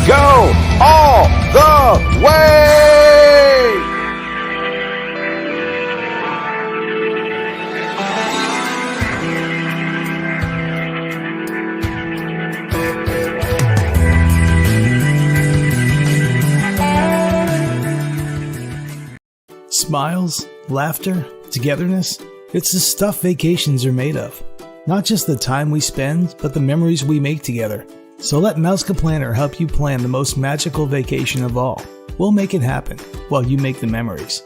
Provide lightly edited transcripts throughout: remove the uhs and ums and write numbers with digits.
go all the way! Smiles, laughter, togetherness. It's the stuff vacations are made of. Not just the time we spend, but the memories we make together. So let Mouska Planner help you plan the most magical vacation of all. We'll make it happen while you make the memories.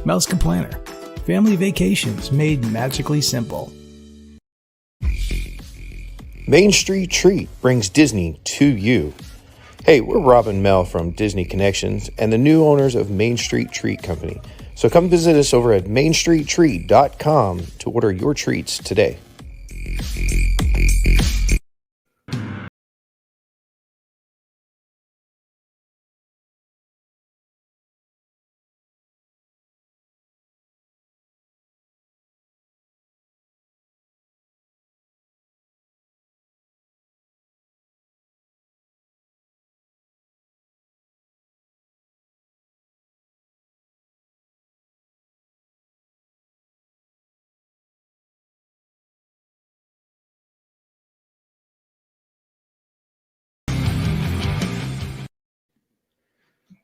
Mouska Planner. Family vacations made magically simple. Main Street Treat brings Disney to you. Hey, we're Rob and Mel from Disney Connections and the new owners of Main Street Treat Company. So come visit us over at mainstreettreat.com to order your treats today.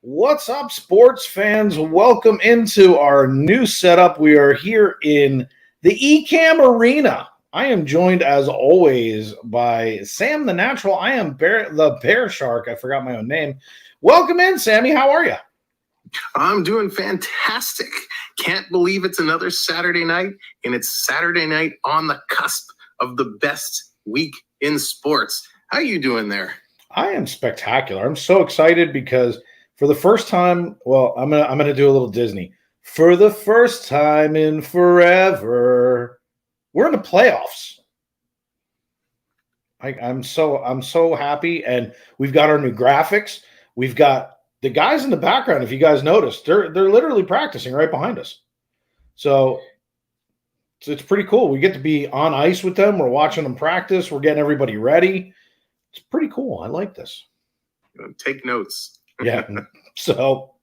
What's up, sports fans? Welcome into our new setup. We are here in the eCam Arena. I am joined, as always, by Sam the Natural. I am the BearShark. I forgot my own name. Welcome in, Sammy. How are you? I'm doing fantastic. Can't believe it's another Saturday night, and it's Saturday night on the cusp of the best week in sports. How are you doing there? I am spectacular. I'm so excited because for the first time, well, I'm gonna do a little Disney. For the first time in forever, we're in the playoffs. I'm so happy, and we've got our new graphics. We've got the guys in the background. If you guys noticed, they're literally practicing right behind us. So it's pretty cool. We get to be on ice with them. We're watching them practice. We're getting everybody ready. It's pretty cool. I like this. Take notes. Yeah. So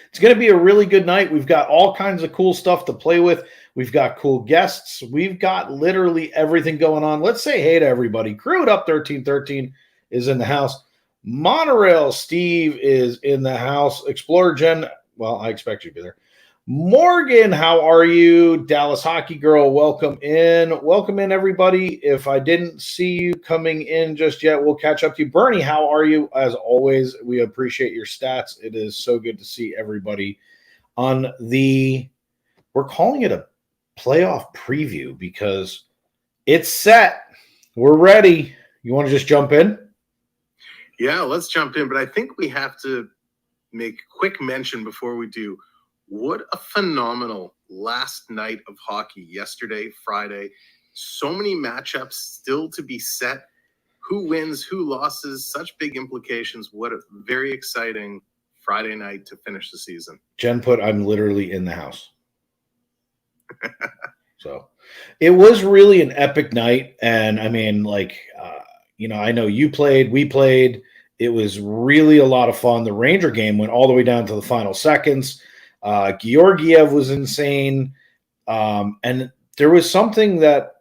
it's going to be a really good night. We've got all kinds of cool stuff to play with. We've got cool guests. We've got literally everything going on. Let's say hey to everybody. Crewed Up 1313 is in the house. Monorail Steve is in the house. Explorer Jen, well, I expect you to be there. Morgan, how are you? Dallas Hockey Girl, welcome in. Welcome in, everybody. If I didn't see you coming in just yet, we'll catch up to you. Bernie, how are you? As always, we appreciate your stats. It is so good to see everybody on we're calling it a playoff preview because it's set. We're ready. You want to just jump in? Yeah, let's jump in. But I think we have to make quick mention before we do. What a phenomenal last night of hockey yesterday, Friday. So many matchups still to be set. Who wins, who losses, such big implications. What a very exciting Friday night to finish the season. Jen put, I'm literally in the house. So it was really an epic night. And I mean, I know you played, we played. It was really a lot of fun. The Ranger game went all the way down to the final seconds. Georgiev was insane. And there was something that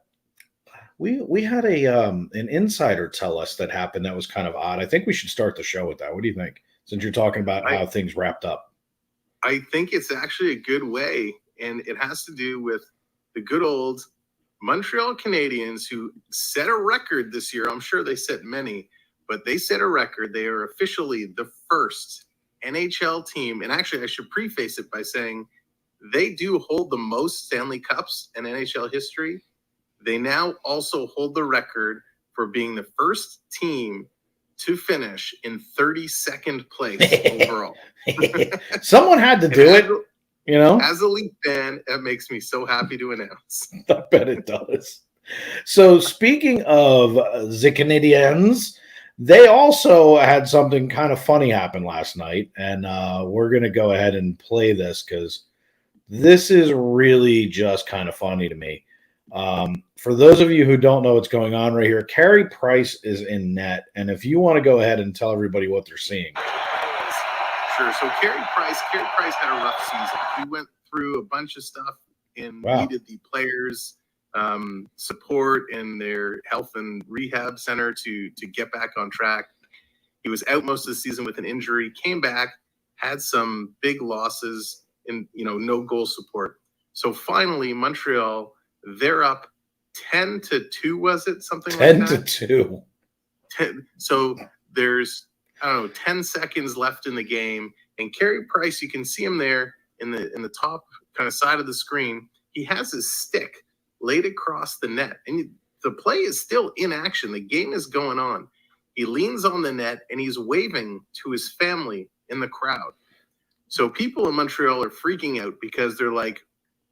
we had an insider tell us that happened that was kind of odd. I think we should start the show with that. What do you think? Since you're talking about how things wrapped up. I think it's actually a good way, and it has to do with the good old Montreal Canadiens who set a record this year. I'm sure they set many, but they set a record. They are officially the first NHL team, and actually I should preface it by saying they do hold the most Stanley Cups in NHL history. They now also hold the record for being the first team to finish in 32nd place overall. Someone had to do it, you know? As a Leaf fan, it makes me so happy to announce. I bet it does. So speaking of the Canadiens, they also had something kind of funny happen last night, and we're going to go ahead and play this because this is really just kind of funny to me. For those of you who don't know what's going on right here, Carey Price is in net. And if you want to go ahead and tell everybody what they're seeing. Sure. So Carey Price had a rough season. He went through a bunch of stuff and needed the players' support in their health and rehab center to get back on track. He was out most of the season with an injury, came back, had some big losses and, no goal support. So finally, Montreal, they're up 10-2, was it? Something like that? 10-2. So there's, 10 seconds left in the game. And Carey Price, you can see him there in the top kind of side of the screen. He has his stick laid across the net. And the play is still in action. The game is going on. He leans on the net and he's waving to his family in the crowd. So people in Montreal are freaking out because they're like,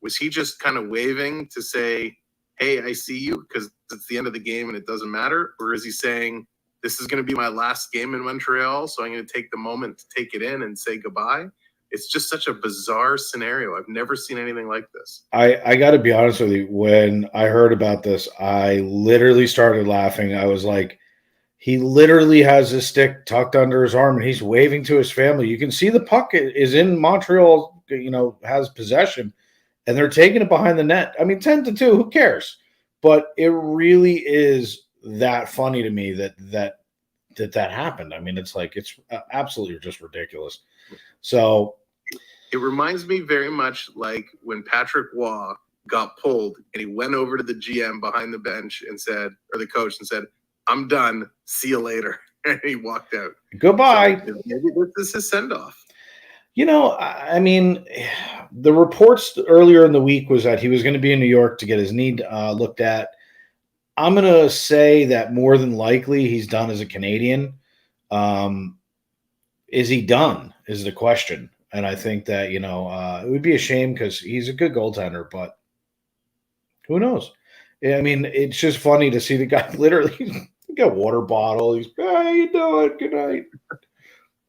was he just kind of waving to say, hey, I see you because it's the end of the game and it doesn't matter? Or is he saying, this is going to be my last game in Montreal, so I'm going to take the moment to take it in and say goodbye? It's just such a bizarre scenario. I've never seen anything like this. I got to be honest with you. When I heard about this, I literally started laughing. I was like, he literally has his stick tucked under his arm and he's waving to his family. You can see the puck is in Montreal, has possession, and they're taking it behind the net. I mean, 10-2, who cares? But it really is that funny to me that happened. I mean, it's absolutely just ridiculous. So it reminds me very much like when Patrick Waugh got pulled and he went over to the GM behind the bench and said, or the coach, and said, I'm done. See you later. And he walked out. Goodbye. So maybe this is his send-off. I mean, the reports earlier in the week was that he was going to be in New York to get his knee looked at. I'm going to say that more than likely he's done as a Canadian. Is he done is the question. And I think that, it would be a shame because he's a good goaltender, but who knows? I mean, it's just funny to see the guy literally got a water bottle. He's, how you doing? Good night.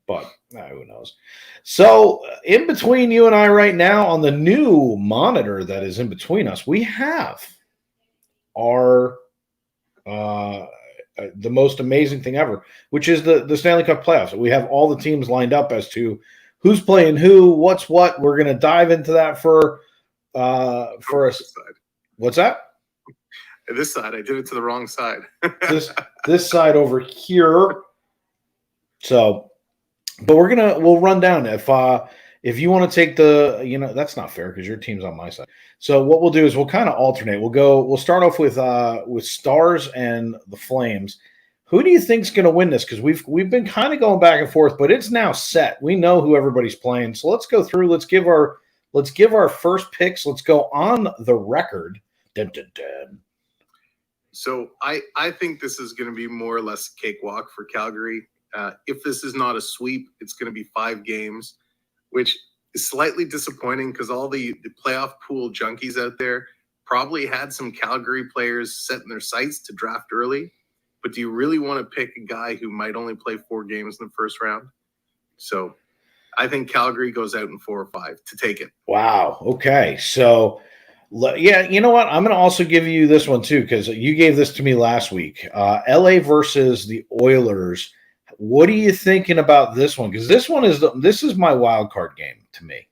But who knows? So in between you and I right now on the new monitor that is in between us, we have our the most amazing thing ever, which is the Stanley Cup playoffs. We have all the teams lined up as to who's playing who, what's what. We're going to dive into that for us. What's that? This side. I did it to the wrong side. this side over here. So, but we'll run down if you want to take that's not fair because your team's on my side. So what we'll do is we'll kind of alternate. We'll start off with Stars and the Flames. Who do you think's going to win this? Because we've been kind of going back and forth, but it's now set. We know who everybody's playing. So let's go through. Let's give our first picks. Let's go on the record. Dun, dun, dun. So I think this is going to be more or less a cakewalk for Calgary. If this is not a sweep, it's going to be 5 games, which is slightly disappointing because all the playoff pool junkies out there probably had some Calgary players setting their sights to draft early. But do you really want to pick a guy who might only play 4 games in the first round? So I think Calgary goes out in 4 or 5 to take it. Wow. Okay. So, yeah, you know what? I'm going to also give you this one too because you gave this to me last week. LA versus the Oilers. What are you thinking about this one? Because this is my wild card game to me.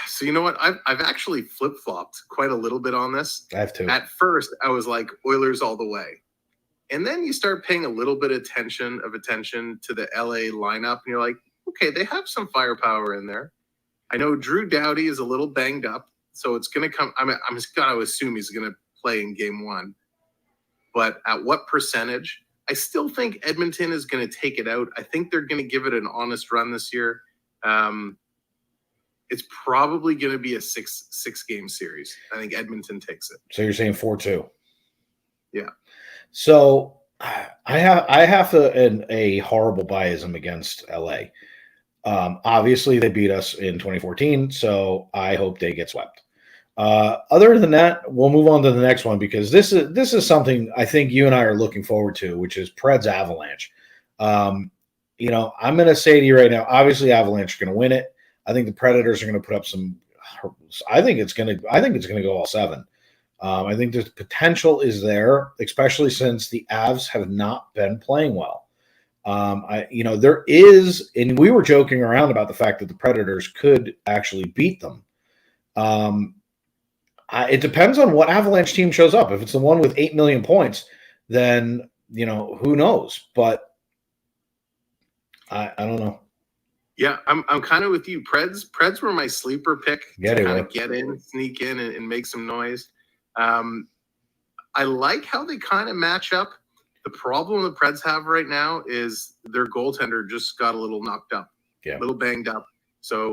So you know what? I've actually flip-flopped quite a little bit on this. I have too. At first, I was like Oilers all the way. And then you start paying a little bit of attention to the LA lineup, and you're like, okay, they have some firepower in there. I know Drew Doughty is a little banged up, so it's going to come. I'm just going to assume he's going to play in game 1. But at what percentage? I still think Edmonton is going to take it out. I think they're going to give it an honest run this year. It's probably going to be a six game series. I think Edmonton takes it. So you're saying 4-2? Yeah. So I have a horrible biasm against LA. Obviously, they beat us in 2014, so I hope they get swept. Other than that, we'll move on to the next one because this is something I think you and I are looking forward to, which is Preds Avalanche. I'm going to say to you right now, obviously Avalanche are going to win it. I think the Predators are going to put up some I think it's gonna go all 7. I think the potential is there, especially since the Avs have not been playing well. There is, and we were joking around about the fact that the Predators could actually beat them. It depends on what Avalanche team shows up. If it's the one with 8 million points, then who knows? But I don't know. Yeah, I'm kind of with you. Preds were my sleeper pick to kind of get in, sneak in, and make some noise. I like how they kind of match up. The problem the Preds have right now is their goaltender just got a little knocked up, a little banged up. So,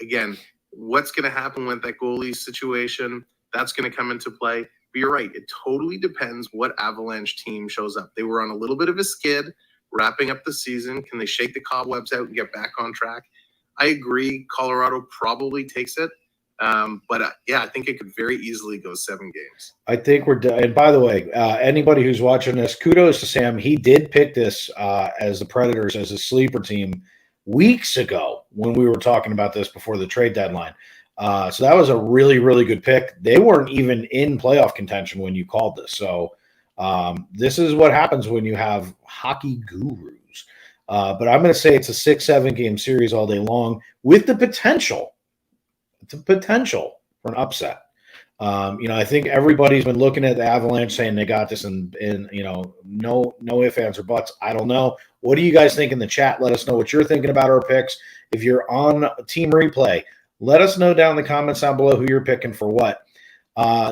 again, what's going to happen with that goalie situation? That's going to come into play. But you're right. It totally depends what Avalanche team shows up. They were on a little bit of a skid wrapping up the season. Can they shake the cobwebs out and get back on track? I agree. Colorado probably takes it. But I think it could very easily go 7 games. I think we're done. And by the way, anybody who's watching this, kudos to Sam. He did pick this as the Predators as a sleeper team weeks ago when we were talking about this before the trade deadline. So that was a really, really good pick. They weren't even in playoff contention when you called this. So this is what happens when you have hockey gurus. But I'm going to say it's a 6-7 game series all day long with the potential for an upset. I think everybody's been looking at the Avalanche saying they got this and no ifs, ands, or buts. I don't know. What do you guys think in the chat? Let us know what you're thinking about our picks. If you're on Team Replay, let us know down in the comments down below who you're picking for what.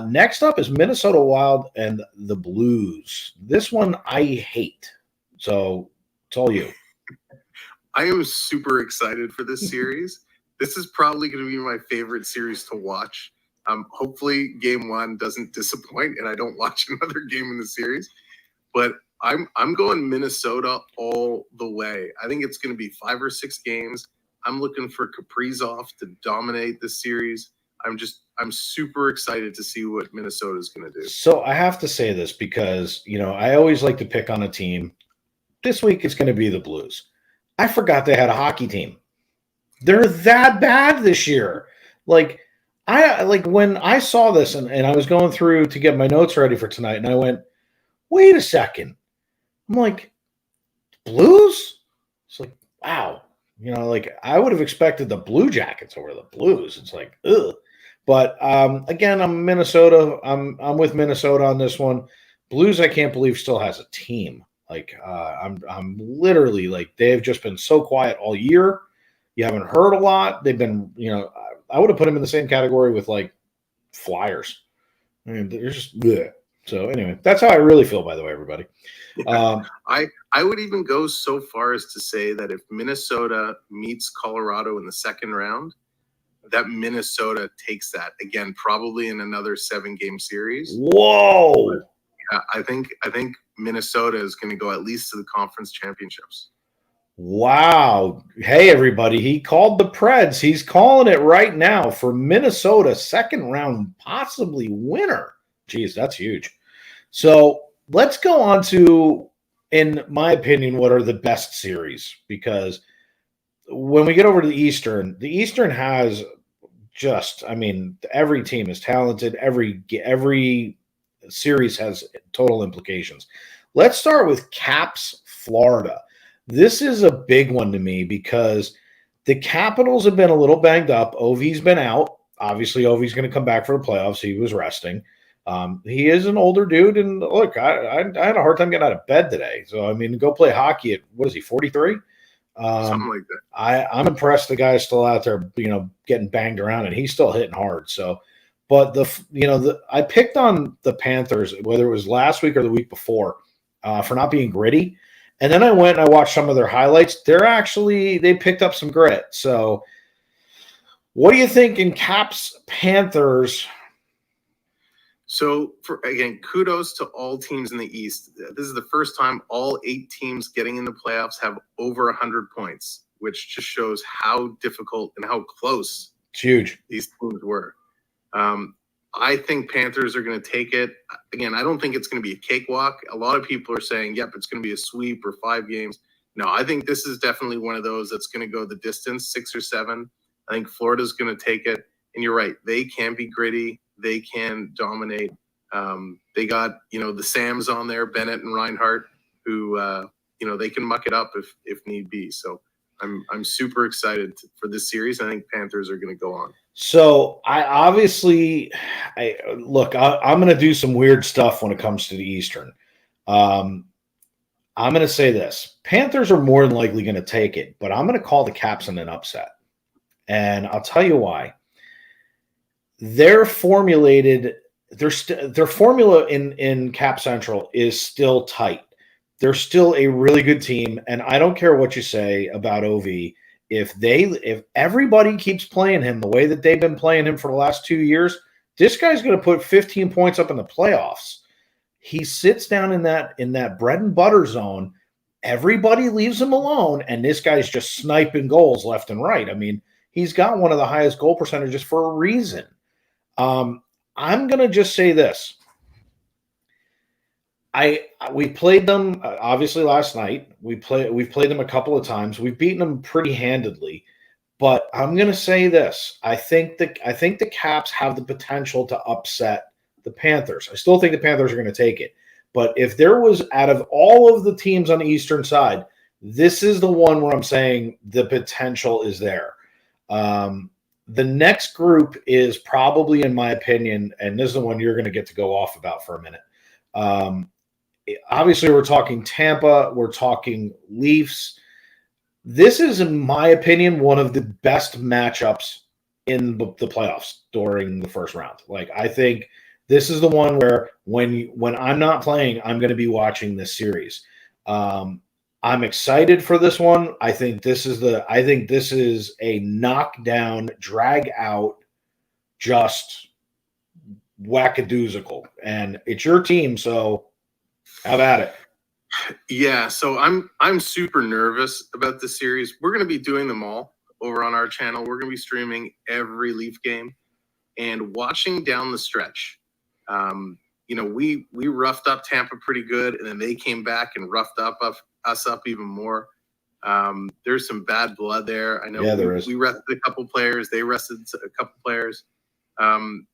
Next up is Minnesota Wild and the Blues. This one I hate. So it's all you. I am super excited for this series. This is probably going to be my favorite series to watch. Hopefully game 1 doesn't disappoint and I don't watch another game in the series. But I'm going Minnesota all the way. I think it's going to be 5 or 6 games. I'm looking for Kaprizov to dominate this series. I'm super excited to see what Minnesota is going to do. So I have to say this because, I always like to pick on a team. This week it's going to be the Blues. I forgot they had a hockey team. They're that bad this year. When I saw this and I was going through to get my notes ready for tonight and I went, wait a second. I'm like, Blues? It's like, wow. I would have expected the Blue Jackets over the Blues. It's like, ugh. But again, I'm Minnesota. I'm with Minnesota on this one. Blues, I can't believe still has a team. I'm literally they've just been so quiet all year. You haven't heard a lot. They've been, I would have put them in the same category with Flyers. I mean, they're just bleh. So anyway, that's how I really feel. By the way, everybody. I would even go so far as to say that if Minnesota meets Colorado in the second round, that Minnesota takes that again, probably in another 7-game series. Whoa! But, I think Minnesota is going to go at least to the conference championships. Wow. Hey, everybody. He called the Preds. He's calling it right now for Minnesota, second round, possibly winner. Jeez, that's huge. So let's go on to, in my opinion, what are the best series, because when we get over to the Eastern has just, every team is talented. Every series has total implications. Let's start with Caps, Florida. This is a big one to me because the Capitals have been a little banged up. Ovi's been out. Obviously, Ovi's going to come back for the playoffs. He was resting. He is an older dude, and look, I had a hard time getting out of bed today. So, go play hockey at, what is he, 43? Something like that. I'm impressed the guy's still out there, getting banged around, and he's still hitting hard. So, but I picked on the Panthers, whether it was last week or the week before, for not being gritty. And then I went and I watched some of their highlights. They picked up some grit. So what do you think in Caps Panthers? So kudos to all teams in the East. This is the first time all 8 teams getting in the playoffs have over 100 points, which just shows how difficult and how close it's huge these teams were. I think Panthers are going to take it. Again, I don't think it's going to be a cakewalk. A lot of people are saying, yep, it's going to be a sweep or 5 games. No, I think this is definitely one of those that's going to go the distance, 6 or 7. I think Florida's going to take it And you're right, they can be gritty. They can dominate. They got, the Sams on there, Bennett and Reinhart, who, they can muck it up if need be. So I'm super excited for this series. I think Panthers are going to go on. So I'm going to do some weird stuff when it comes to the Eastern. I'm going to say this. Panthers are more than likely going to take it, but I'm going to call the Caps in an upset. And I'll tell you why. Their formula in Cap Central is still tight. They're still a really good team, and I don't care what you say about OV. If everybody keeps playing him the way that they've been playing him for the last 2 years, this guy's going to put 15 points up in the playoffs. He sits down in that bread and butter zone. Everybody leaves him alone, and this guy's just sniping goals left and right. I mean, he's got one of the highest goal percentages for a reason. I'm going to just say this. We played them obviously last night. We've played them a couple of times. We've beaten them pretty handedly. But I'm going to say this. I think the Caps have the potential to upset the Panthers. I still think the Panthers are going to take it. But if there was, out of all of the teams on the Eastern side, this is the one where I'm saying the potential is there. The next group is probably, in my opinion, and this is the one you're going to get to go off about for a minute. Obviously, we're talking Tampa. We're talking Leafs. This is, in my opinion, one of the best matchups in the playoffs during the first round. Like, I think this is the one where when I'm not playing, I'm going to be watching this series. I'm excited for this one. I think this is a knockdown, drag out, just wackadoosical, and it's your team, so have at it. Yeah, so I'm super nervous about this series. We're going to be doing them all over on our channel. We're going to be streaming every Leaf game and watching down the stretch. We roughed up Tampa pretty good, and then they came back and roughed us up even more. There's some bad blood there. I know. Yeah, there is. We rested a couple players. They rested a couple players. I'm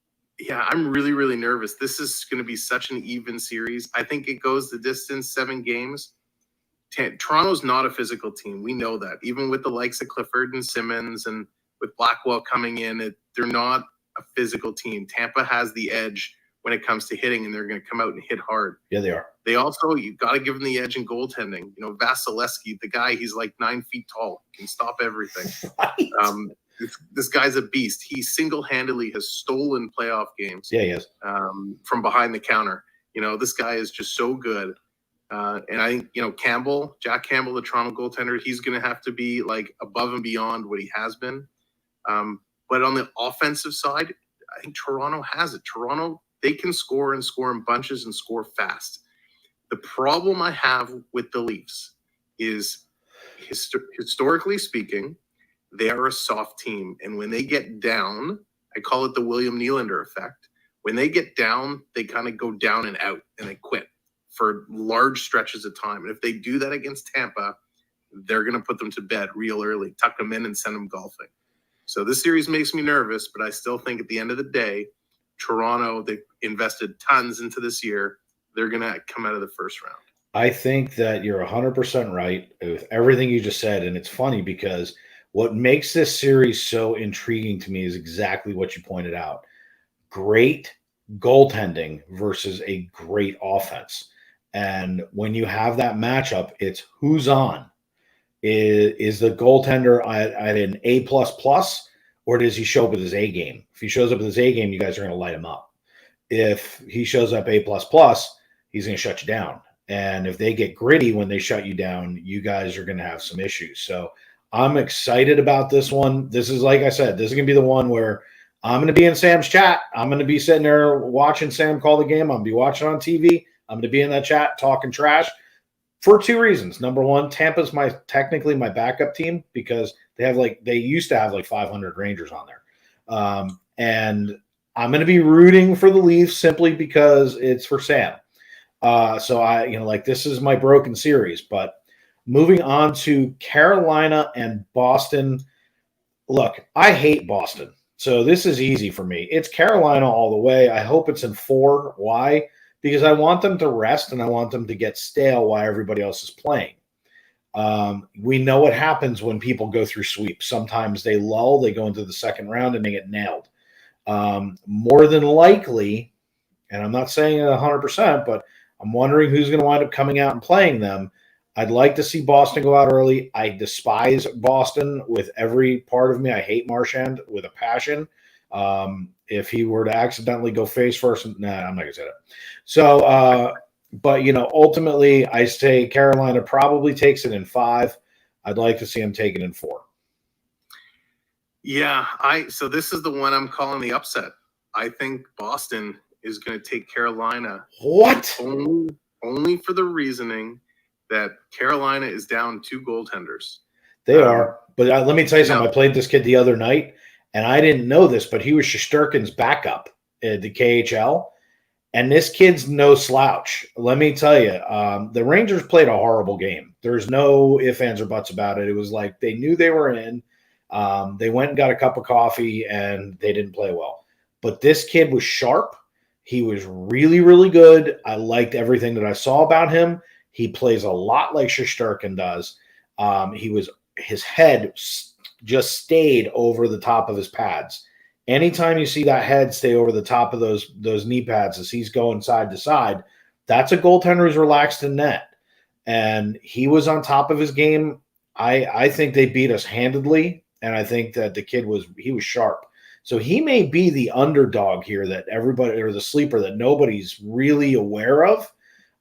really, really nervous. This is going to be such an even series. I think it goes the distance, 7 games. Toronto's not a physical team. We know that. Even with the likes of Clifford and Simmons and with Blackwell coming in, they're not a physical team. Tampa has the edge when it comes to hitting, and they're going to come out and hit hard. Yeah, they are. They also, you've got to give them the edge in goaltending. Vasilevsky, the guy, he's like 9 feet tall, can stop everything. Right. This guy's a beast. He single-handedly has stolen playoff games. Yeah, he has. From behind the counter. This guy is just so good. And I think, Jack Campbell, the Toronto goaltender, he's going to have to be like above and beyond what he has been. But on the offensive side, I think Toronto has it. Toronto, they can score in bunches and score fast. The problem I have with the Leafs is, historically speaking, they are a soft team. And when they get down, I call it the William Nylander effect. When they get down, they kind of go down and out and they quit for large stretches of time. And if they do that against Tampa, they're going to put them to bed real early, tuck them in and send them golfing. So this series makes me nervous, but I still think at the end of the day, Toronto, they've invested tons into this year. They're going to come out of the first round. I think that you're 100% right with everything you just said. And it's funny because what makes this series so intriguing to me is exactly what you pointed out. Great goaltending versus a great offense. And when you have that matchup, it's who's on. Is the goaltender at an A++, or does he show up with his A game? If he shows up with his A game, you guys are going to light him up. If he shows up A++, he's going to shut you down. And if they get gritty when they shut you down, you guys are going to have some issues. So I'm excited about this one. This is, like I said, this is going to be the one where I'm going to be in Sam's chat. I'm going to be sitting there watching Sam call the game. I'm going to be watching on TV. I'm going to be in that chat talking trash for 2 reasons. Number one, Tampa's technically my backup team because they used to have like 500 Rangers on there. And I'm going to be rooting for the Leafs simply because it's for Sam. So this is my broken series. But moving on to Carolina and Boston. Look, I hate Boston. So this is easy for me. It's Carolina all the way. I hope it's in 4. Why? Because I want them to rest and I want them to get stale while everybody else is playing. We know what happens when people go through sweeps. Sometimes they lull, they go into the second round, and they get nailed. More than likely, and I'm not saying it 100%, but I'm wondering who's going to wind up coming out and playing them. I'd like to see Boston go out early. I despise Boston with every part of me. I hate Marchand with a passion. If he were to accidentally go face first, I'm not going to say that. So, but, ultimately, I say Carolina probably takes it in 5. I'd like to see him take it in 4. Yeah, so this is the one I'm calling the upset. I think Boston is going to take Carolina. What? Only for the reasoning that Carolina is down 2 goaltenders. They are. But let me tell you something. I played this kid the other night, and I didn't know this, but he was Shesterkin's backup at the KHL. And this kid's no slouch. Let me tell you, the Rangers played a horrible game. There's no ifs, ands, or buts about it. It was like they knew they were in. They went and got a cup of coffee, and they didn't play well. But this kid was sharp. He was really, really good. I liked everything that I saw about him. He plays a lot like Shesterkin does. His head just stayed over the top of his pads. Anytime you see that head stay over the top of those knee pads as he's going side to side, that's a goaltender who's relaxed in net. And he was on top of his game. I think they beat us handedly, and I think that the kid was sharp. So he may be the underdog here that everybody, or the sleeper that nobody's really aware of.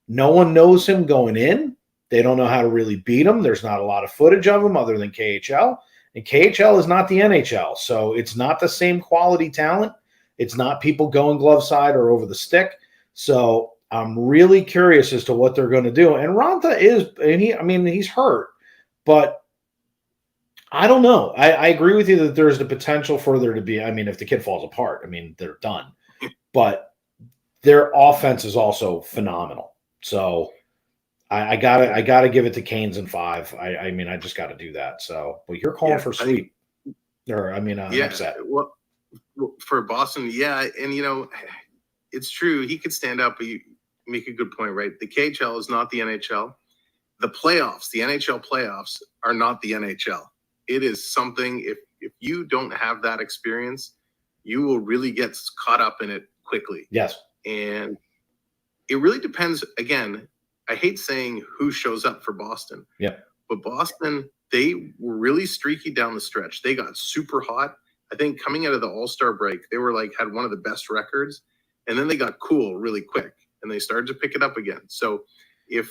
No one knows him going in. They don't know how to really beat him. There's not a lot of footage of him other than KHL. And KHL is not the NHL. So it's not the same quality talent. It's not people going glove side or over the stick. So I'm really curious as to what they're going to do. And Ranta he's hurt. But I don't know. I agree with you that there's the potential for there to be, if the kid falls apart, they're done. But their offense is also phenomenal. So I gotta give it to Canes in 5. I just got to do that. So, but you're calling for sweep, upset. Well, for Boston, yeah, and it's true. He could stand up, but you make a good point, right? The KHL is not the NHL. The playoffs, the NHL playoffs, are not the NHL. It is something. If you don't have that experience, you will really get caught up in it quickly. Yes, and it really depends. Again, I hate saying who shows up for Boston. Yeah. But Boston, they were really streaky down the stretch. They got super hot. I think coming out of the All-Star break, they were had one of the best records. And then they got cool really quick. And they started to pick it up again. So if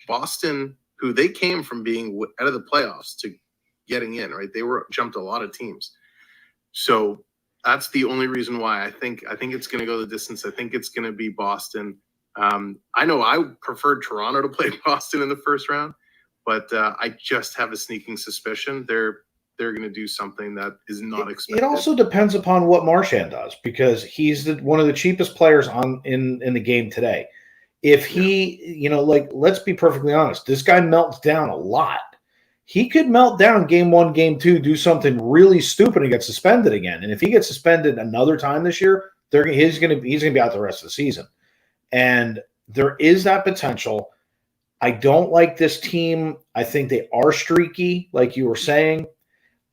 Boston, who they came from being out of the playoffs to getting in, right? They jumped a lot of teams. So that's the only reason why I think it's going to go the distance. I think it's going to be Boston. I know I preferred Toronto to play Boston in the first round, but I just have a sneaking suspicion they're going to do something that is not expected. It also depends upon what Marchand does, because he's one of the cheapest players in the game today. If he, let's be perfectly honest, this guy melts down a lot. He could melt down game 1, game 2, do something really stupid and get suspended again. And if he gets suspended another time this year, he's going to be out the rest of the season. And there is that potential. I don't like this team. I think they are streaky, like you were saying.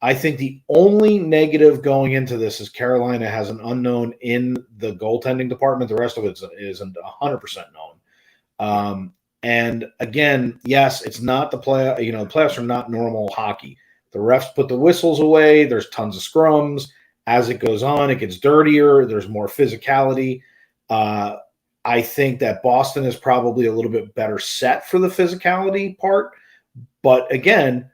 I think the only negative going into this is Carolina has an unknown in the goaltending department. The rest of it isn't 100% known. And again, yes, it's not the play. The playoffs are not normal hockey. The refs put the whistles away. There's tons of scrums. As it goes on, it gets dirtier. There's more physicality. I think that Boston is probably a little bit better set for the physicality part. But again,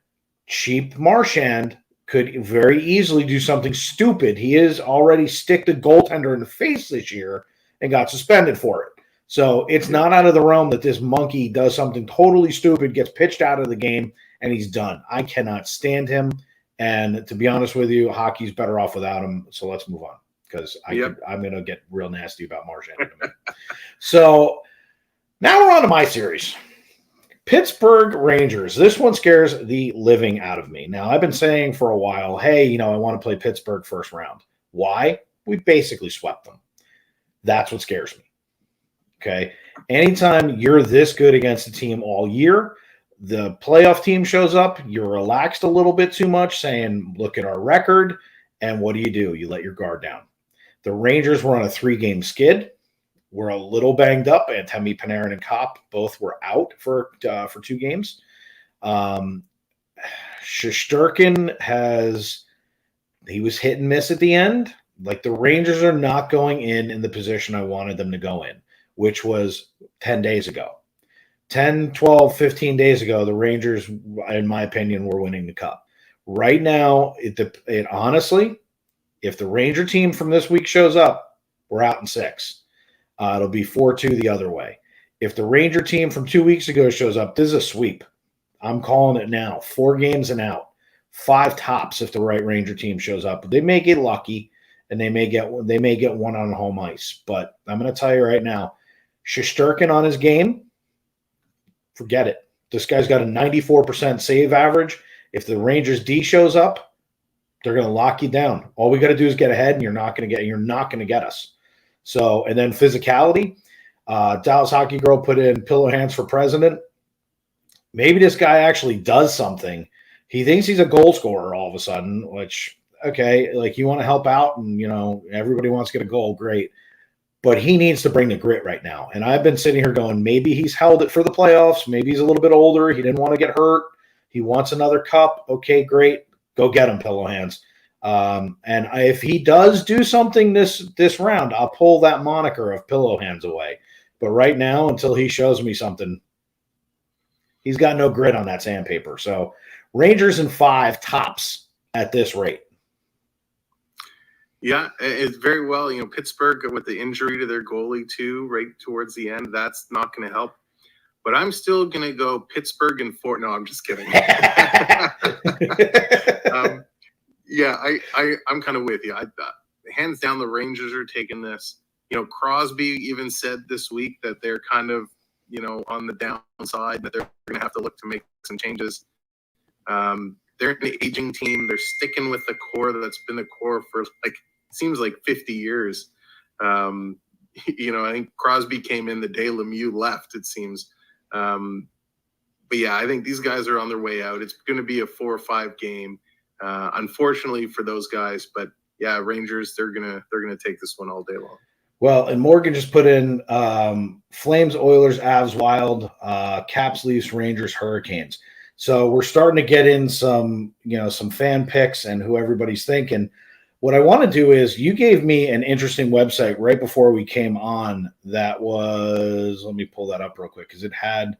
cheap Marchand could very easily do something stupid. He is already sticked a goaltender in the face this year and got suspended for it. So it's not out of the realm that this monkey does something totally stupid, gets pitched out of the game, and he's done. I cannot stand him. And to be honest with you, hockey's better off without him. So let's move on, because I'm going to get real nasty about Marchand in a minute. So now we're on to my series. Pittsburgh Rangers. This one scares the living out of me. Now, I've been saying for a while, hey, I want to play Pittsburgh first round. Why? We basically swept them. That's what scares me. Okay. Anytime you're this good against a team all year, the playoff team shows up, you're relaxed a little bit too much, saying, look at our record. And what do? You let your guard down. The Rangers were on a 3-game skid. We're a little banged up. Antemi, Panarin, and Kopp both were out for 2 games. Shesterkin he was hit and miss at the end. Like, the Rangers are not going in the position I wanted them to go in, which was 10 days ago. 10, 12, 15 days ago, the Rangers, in my opinion, were winning the Cup. Right now, it honestly, if the Ranger team from this week shows up, we're out in 6. It'll be 4-2 the other way. If the Ranger team from 2 weeks ago shows up, this is a sweep. I'm calling it now. 4 games and out. 5 tops if the right Ranger team shows up. They may get lucky, and they may get one on home ice. But I'm going to tell you right now, Shesterkin on his game, forget it. This guy's got a 94% save average. If the Rangers D shows up, they're going to lock you down. All we got to do is get ahead, and you're not going to get us. So, and then physicality. Dallas Hockey Girl put in pillow hands for president. Maybe this guy actually does something. He thinks he's a goal scorer all of a sudden, which, okay, like, you want to help out, and, everybody wants to get a goal, great. But he needs to bring the grit right now. And I've been sitting here going, maybe he's held it for the playoffs. Maybe he's a little bit older. He didn't want to get hurt. He wants another cup. Okay, great. Go get him, pillow hands. If he does do something this round, I'll pull that moniker of pillow hands away. But right now, until he shows me something, he's got no grit on that sandpaper. So Rangers in 5 tops at this rate. Yeah, it's very well. Pittsburgh with the injury to their goalie too, right towards the end, that's not going to help. But I'm still going to go Pittsburgh in 4. No, I'm just kidding. I'm kind of with you. Hands down, the Rangers are taking this. Crosby even said this week that they're kind of, on the downside, that they're going to have to look to make some changes. They're an aging team. They're sticking with the core that's been the core for seems like 50 years. I think Crosby came in the day Lemieux left, it seems. But yeah, I think these guys are on their way out. It's going to be a 4 or 5 game, unfortunately for those guys. But yeah, Rangers, they're gonna take this one all day long. Well, and Morgan just put in Flames, Oilers, Avs, Wild, Caps, Leafs, Rangers, Hurricanes. So we're starting to get in some fan picks and who everybody's thinking. What I want to do is, you gave me an interesting website right before we came on that was, let me pull that up real quick because it had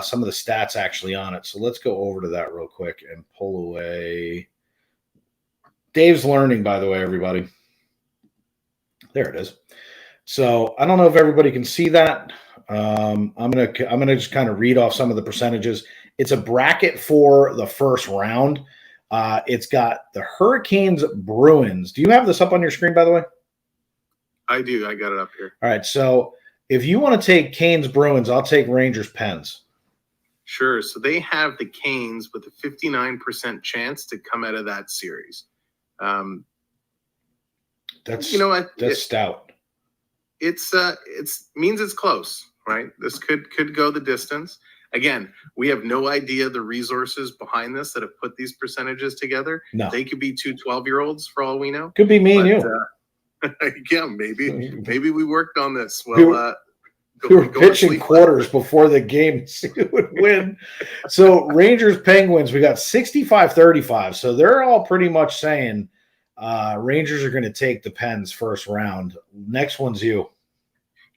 some of the stats actually on it. So let's go over to that real quick and pull away. Dave's learning, by the way, everybody. There it is. So I don't know if everybody can see that. I'm gonna just kind of read off some of the percentages. It's a bracket for the first round. It's got the Hurricanes, Bruins. Do you have this up on your screen, by the way? I do. I got it up here. All right. So if you want to take Canes, Bruins, I'll take Rangers, Pens. Sure. So they have the Canes with a 59% chance to come out of that series. That's that's stout. It's means it's close, right? This could go the distance. Again, we have no idea the resources behind this that have put these percentages together. No. They could be 2 12-year-olds for all we know. Could be me and you. Yeah, maybe we worked on this. Well, we were pitching quarters before the game would win. So Rangers, Penguins, we got 65-35. So they're all pretty much saying Rangers are going to take the Pens first round. Next one's you.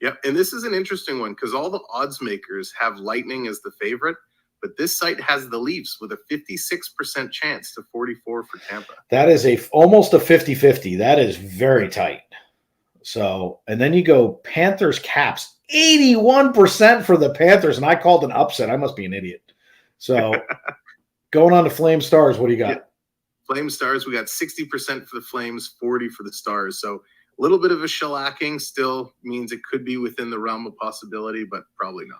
Yeah, and this is an interesting one because all the odds makers have Lightning as the favorite, but this site has the Leafs with a 56% chance to 44 for Tampa. That is almost a 50-50. That is very tight. So, and then you go Panthers, Caps, 81% for the Panthers, and I called an upset. I must be an idiot. So, going on to Flame Stars, what do you got? Yeah. Flame Stars, we got 60% for the Flames, 40 for the Stars. So, a little bit of a shellacking still means it could be within the realm of possibility, but probably not.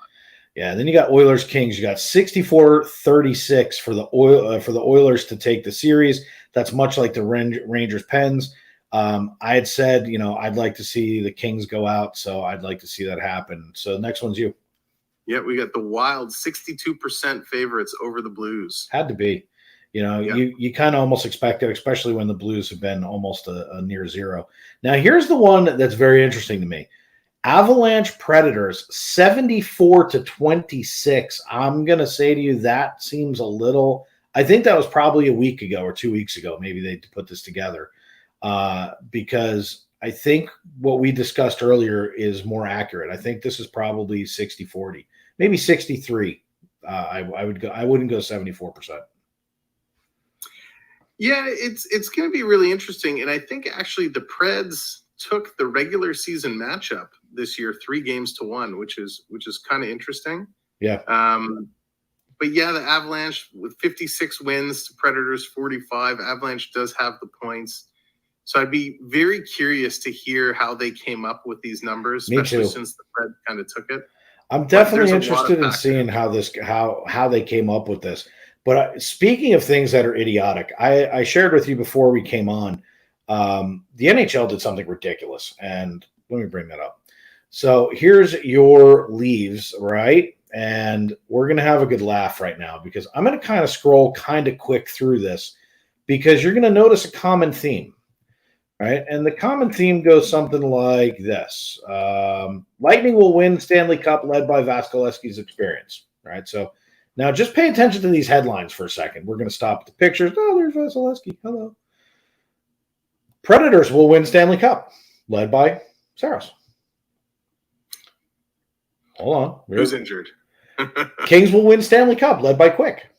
Yeah, and then you got Oilers Kings. You got 64-36 for the Oilers to take the series. That's much like the Rangers Pens. I had said, I'd like to see the Kings go out, so I'd like to see that happen. So the next one's you. Yeah, we got the Wild 62% favorites over the Blues. Had to be. You kind of almost expect it, especially when the Blues have been almost a near zero. Now, here's the one that's very interesting to me. Avalanche Predators 74-26. I'm going to say to you that seems a little – I think that was probably a week ago or 2 weeks ago. Maybe they put this together because I think what we discussed earlier is more accurate. I think this is probably 60-40, maybe 63. I wouldn't go 74%. Yeah, it's going to be really interesting. And I think actually the Preds took the regular season matchup this year 3-1, which is kind of interesting. Yeah. But yeah, the Avalanche with 56 wins to Predators 45. Avalanche does have the points. So I'd be very curious to hear how they came up with these numbers, especially since the Preds kind of took it. I'm definitely interested in seeing how they came up with this. But speaking of things that are idiotic, I shared with you before we came on, the NHL did something ridiculous. And let me bring that up. So here's your leaves, right? And we're going to have a good laugh right now because I'm going to kind of scroll kind of quick through this because you're going to notice a common theme, right? And the common theme goes something like this. Lightning will win Stanley Cup led by Vasilevsky's experience, right? So now just pay attention to these headlines for a second. We're going to stop at the pictures. Oh, there's Vasilevsky. Hello. Predators will win Stanley Cup led by Saros. Hold on. Who's injured? Kings will win Stanley Cup, led by Quick.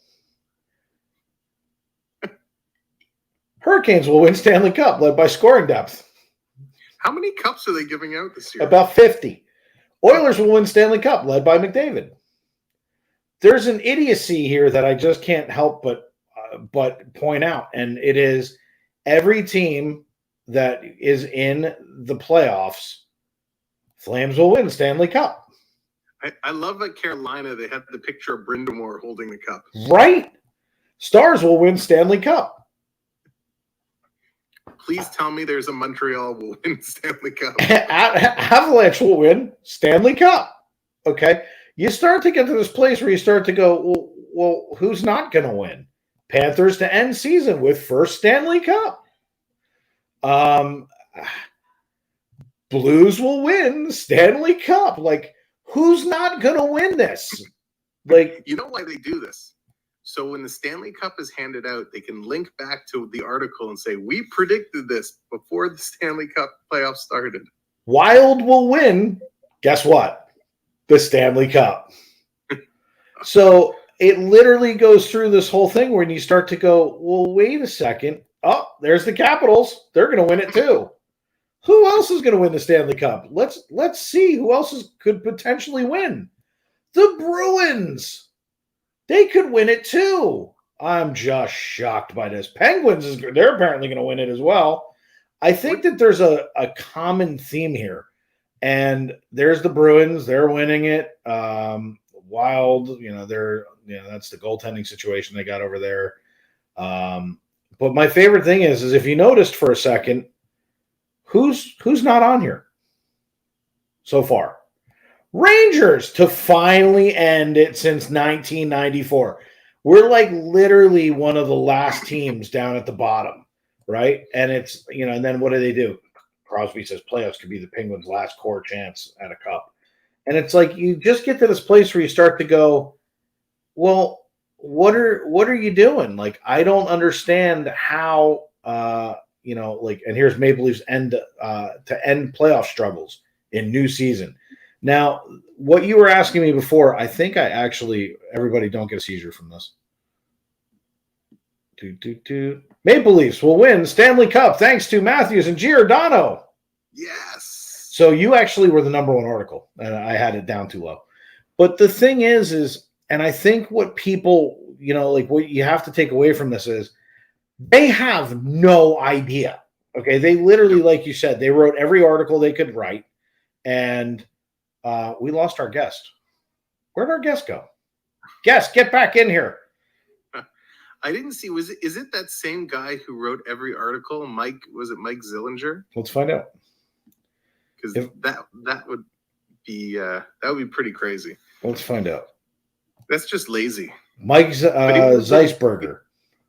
Hurricanes will win Stanley Cup, led by Scoring Depth. How many cups are they giving out this year? About 50. Oilers will win Stanley Cup, led by McDavid. There's an idiocy here that I just can't help but point out, and it is every team that is in the playoffs, Flames will win Stanley Cup. I love at Carolina, they have the picture of Brindamore holding the cup. Right? Stars will win Stanley Cup. Please tell me there's a Montreal will win Stanley Cup. Avalanche will win Stanley Cup. Okay? You start to get to this place where you start to go, well who's not going to win? Panthers to end season with first Stanley Cup. Blues will win Stanley Cup. Like, who's not going to win this? Like, you know why they do this? So when the Stanley Cup is handed out, they can link back to the article and say, we predicted this before the Stanley Cup playoffs started. Wild will win. Guess what? The Stanley Cup. So it literally goes through this whole thing when you start to go, well, wait a second. Oh, there's the Capitals. They're going to win it too. Who else is going to win the Stanley Cup? Let's see who else could potentially win. The Bruins. They could win it too. I'm just shocked by this. Penguins, they're apparently going to win it as well. I think that there's a common theme here. And there's the Bruins. They're winning it. Wild, that's the goaltending situation they got over there. But my favorite thing is if you noticed for a second, who's not on here so far? Rangers to finally end it since 1994. We're like literally one of the last teams down at the bottom, right? And it's, and then what do? Crosby says playoffs could be the Penguins' last core chance at a cup. And it's like you just get to this place where you start to go, well, what are you doing? Like, I don't understand how and here's Maple Leafs to end playoff struggles in new season. Now, what you were asking me before, I think everybody don't get a seizure from this. Maple Leafs will win Stanley Cup thanks to Matthews and Giordano. Yes. So you actually were the number one article, and I had it down too low. But the thing is, and I think what people, what you have to take away from this is they have no idea. Okay. They literally, like you said, they wrote every article they could write, and we lost our guest. Where'd our guest go? Guest, get back in here. I didn't see. Is it that same guy who wrote every article? Was it Mike Zillinger? Let's find out. Because that would be pretty crazy. Let's find out. That's just lazy. Mike Zeisberger.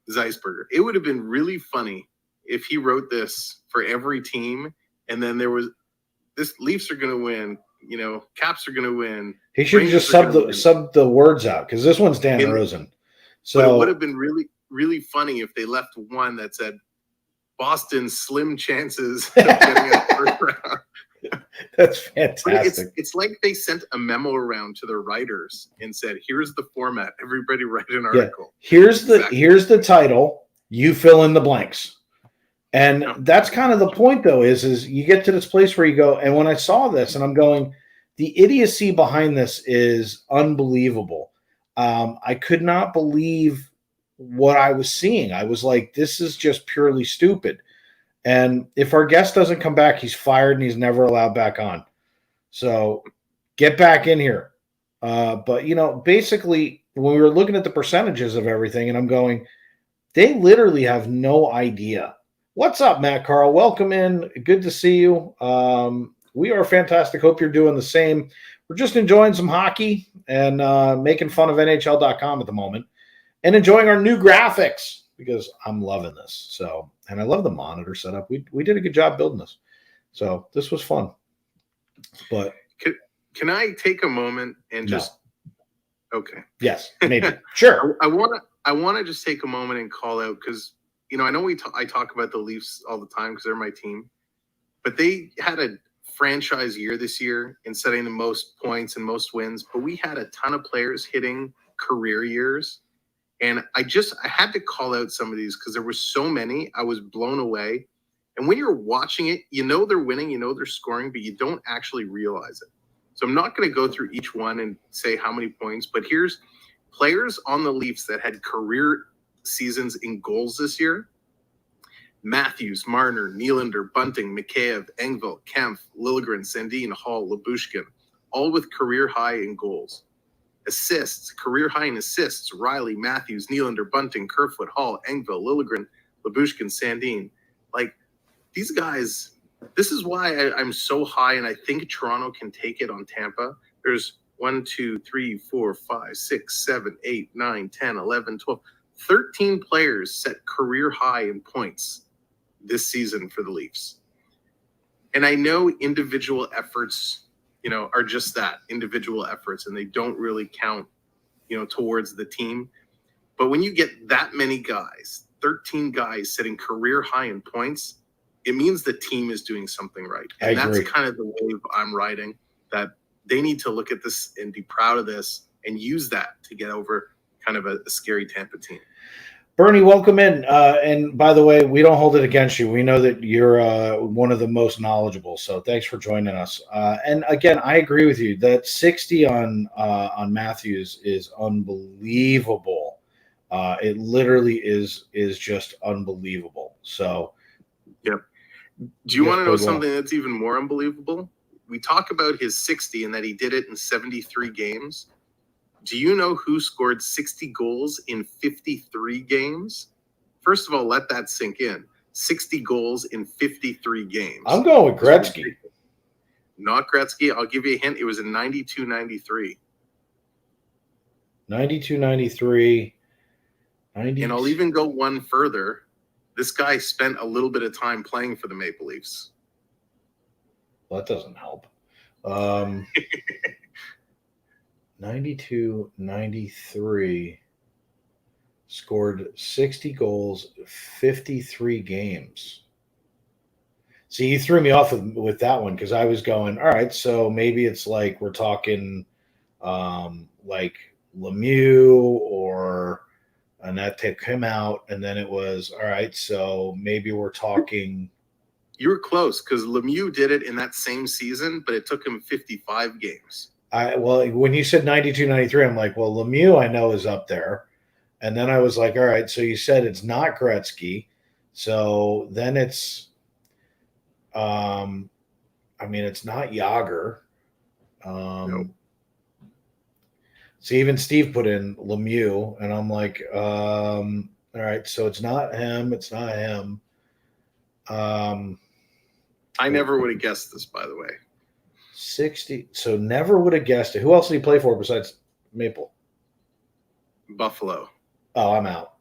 Zeisberger. It would have been really funny if he wrote this for every team, and then there was this: Leafs are going to win. Caps are going to win. He should have just subbed the words out, because this one's Dan Rosen. So but it would have been really, really funny if they left one that said Boston's slim chances of getting a first round. That's fantastic. It's like they sent a memo around to their writers and said, "Here's the format. Everybody write an article. Here's the title. You fill in the blanks." And that's kind of the point, though, is you get to this place where you go, and when I saw this, and I'm going, the idiocy behind this is unbelievable. I could not believe what I was seeing. I was like, this is just purely stupid. And if our guest doesn't come back, he's fired and he's never allowed back on. So get back in here. But, basically, when we were looking at the percentages of everything, and I'm going, they literally have no idea. What's up, Matt Carl? Welcome in. Good to see you. We are fantastic. Hope you're doing the same. We're just enjoying some hockey and making fun of NHL.com at the moment and enjoying our new graphics because I'm loving this. So, and I love the monitor setup. We did a good job building this. So this was fun. But can I take a moment and just okay? Yes, maybe. Sure. I want to just take a moment and call out because I know I talk about the Leafs all the time because they're my team, but they had a franchise year this year in setting the most points and most wins. But we had a ton of players hitting career years, and I had to call out some of these because there were so many. I was blown away. And when you're watching it, they're winning, they're scoring, but you don't actually realize it. So I'm not going to go through each one and say how many points, but here's players on the Leafs that had career seasons in goals this year: Matthews, Marner, Nylander, Bunting, Mikheyev, Engvall, Kempf, Liljegren, Sandin, Hall, Lyubushkin, all with career high in goals. Assists, career high in assists: Riley, Matthews, Nylander, Bunting, Kerfoot, Hall, Engvall, Liljegren, Lyubushkin, Sandin. Like, these guys, this is why I'm so high, and I think Toronto can take it on Tampa. There's 1, 2, 3, 4, 5, 6, 7, 8, 9, 10, 11, 12. 13 players set career high in points this season for the Leafs. And I know individual efforts, are just that, individual efforts, and they don't really count, towards the team. But when you get that many guys, 13 guys setting career high in points, it means the team is doing something right. And that's kind of the wave I'm riding, that they need to look at this and be proud of this and use that to get over kind of a scary Tampa team. Bernie, welcome in. And by the way, we don't hold it against you. We know that you're one of the most knowledgeable. So thanks for joining us. And again, I agree with you that 60 on Matthews is unbelievable. It literally is just unbelievable. So, yep. Do you want to know something that's even more unbelievable? We talk about his 60 and that he did it in 73 games. Do you know who scored 60 goals in 53 games? First of all, let that sink in. 60 goals in 53 games. I'm going with Gretzky. Not Gretzky. I'll give you a hint. It was in 92-93. 92-93. And I'll even go one further. This guy spent a little bit of time playing for the Maple Leafs. Well, that doesn't help. 92-93, scored 60 goals, 53 games. See, you threw me off with that one because I was going, all right, so maybe it's like we're talking like Lemieux and that took him out, and then it was, all right, so maybe we're talking. You were close because Lemieux did it in that same season, but it took him 55 games. When you said 92-93, I'm like, well, Lemieux I know is up there. And then I was like, all right, so you said it's not Gretzky. So then it's, it's not Jágr. Nope. So even Steve put in Lemieux, and I'm like, All right, so it's not him. It's not him. I never would have guessed this, by the way. 60. So never would have guessed it. Who else did he play for besides Maple? Buffalo. Oh, I'm out.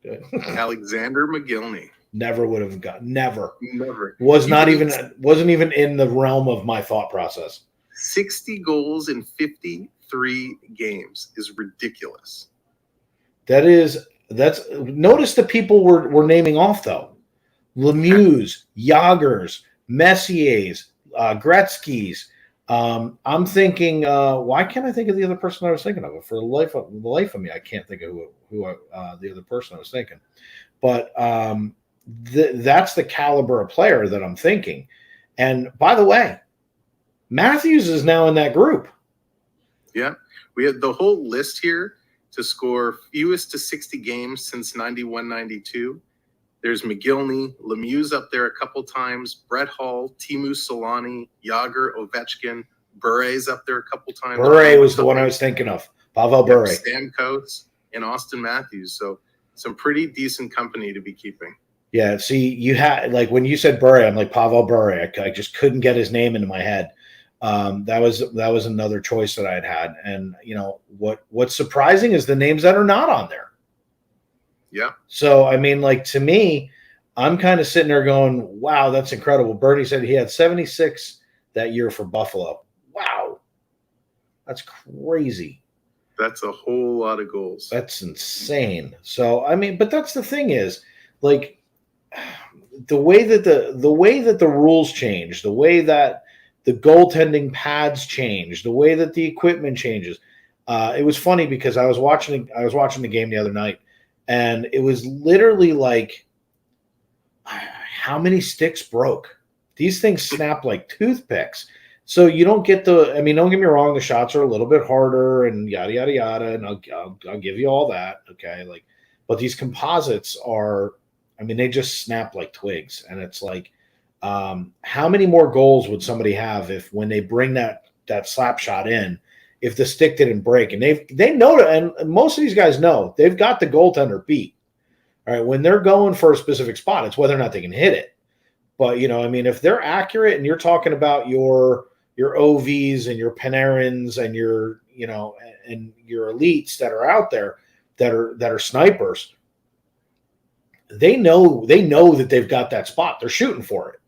Good. Alexander McGillney. Never would have got. Never. Never. Wasn't even in the realm of my thought process. 60 goals in 53 games is ridiculous. That's notice the people we're naming off though. Lemieux, Jagers, Messier's, Gretzky's. I'm thinking, why can't I think of the other person I was thinking of? For the life of me, I can't think of who the other person I was thinking. But that's the caliber of player that I'm thinking. And by the way, Matthews is now in that group. Yeah, we had the whole list here to score fewest to 60 games since 91-92. There's McGillney, Lemieux up there a couple times, Brett Hall, Teemu Solani, Jágr, Ovechkin, Bure's up there a couple times. Bure was the one I was thinking of. Pavel Bure. Stamkos and Austin Matthews. So some pretty decent company to be keeping. Yeah, see, you had like when you said Bure, I'm like Pavel Bure. I just couldn't get his name into my head. That was another choice that I'd had. And you know what's surprising is the names that are not on there. Yeah. So I mean, like to me, I'm kind of sitting there going, "Wow, that's incredible." Bernie said he had 76 that year for Buffalo. Wow, that's crazy. That's a whole lot of goals. That's insane. So I mean, but that's the thing is, like, the way that the rules change, the way that the goaltending pads change, the way that the equipment changes. It was funny because I was watching the game the other night. And it was literally like, how many sticks broke? These things snap like toothpicks. So you don't get don't get me wrong, the shots are a little bit harder and yada, yada, yada. And I'll give you all that. Okay. But these composites are, they just snap like twigs. And it's like, how many more goals would somebody have if when they bring that slap shot in, if the stick didn't break? And they know that, and most of these guys know they've got the goaltender beat. All right, when they're going for a specific spot, it's whether or not they can hit it. But if they're accurate, and you're talking about your OVs and your Panarins and your and your elites that are out there that are snipers, they know that they've got that spot. They're shooting for it.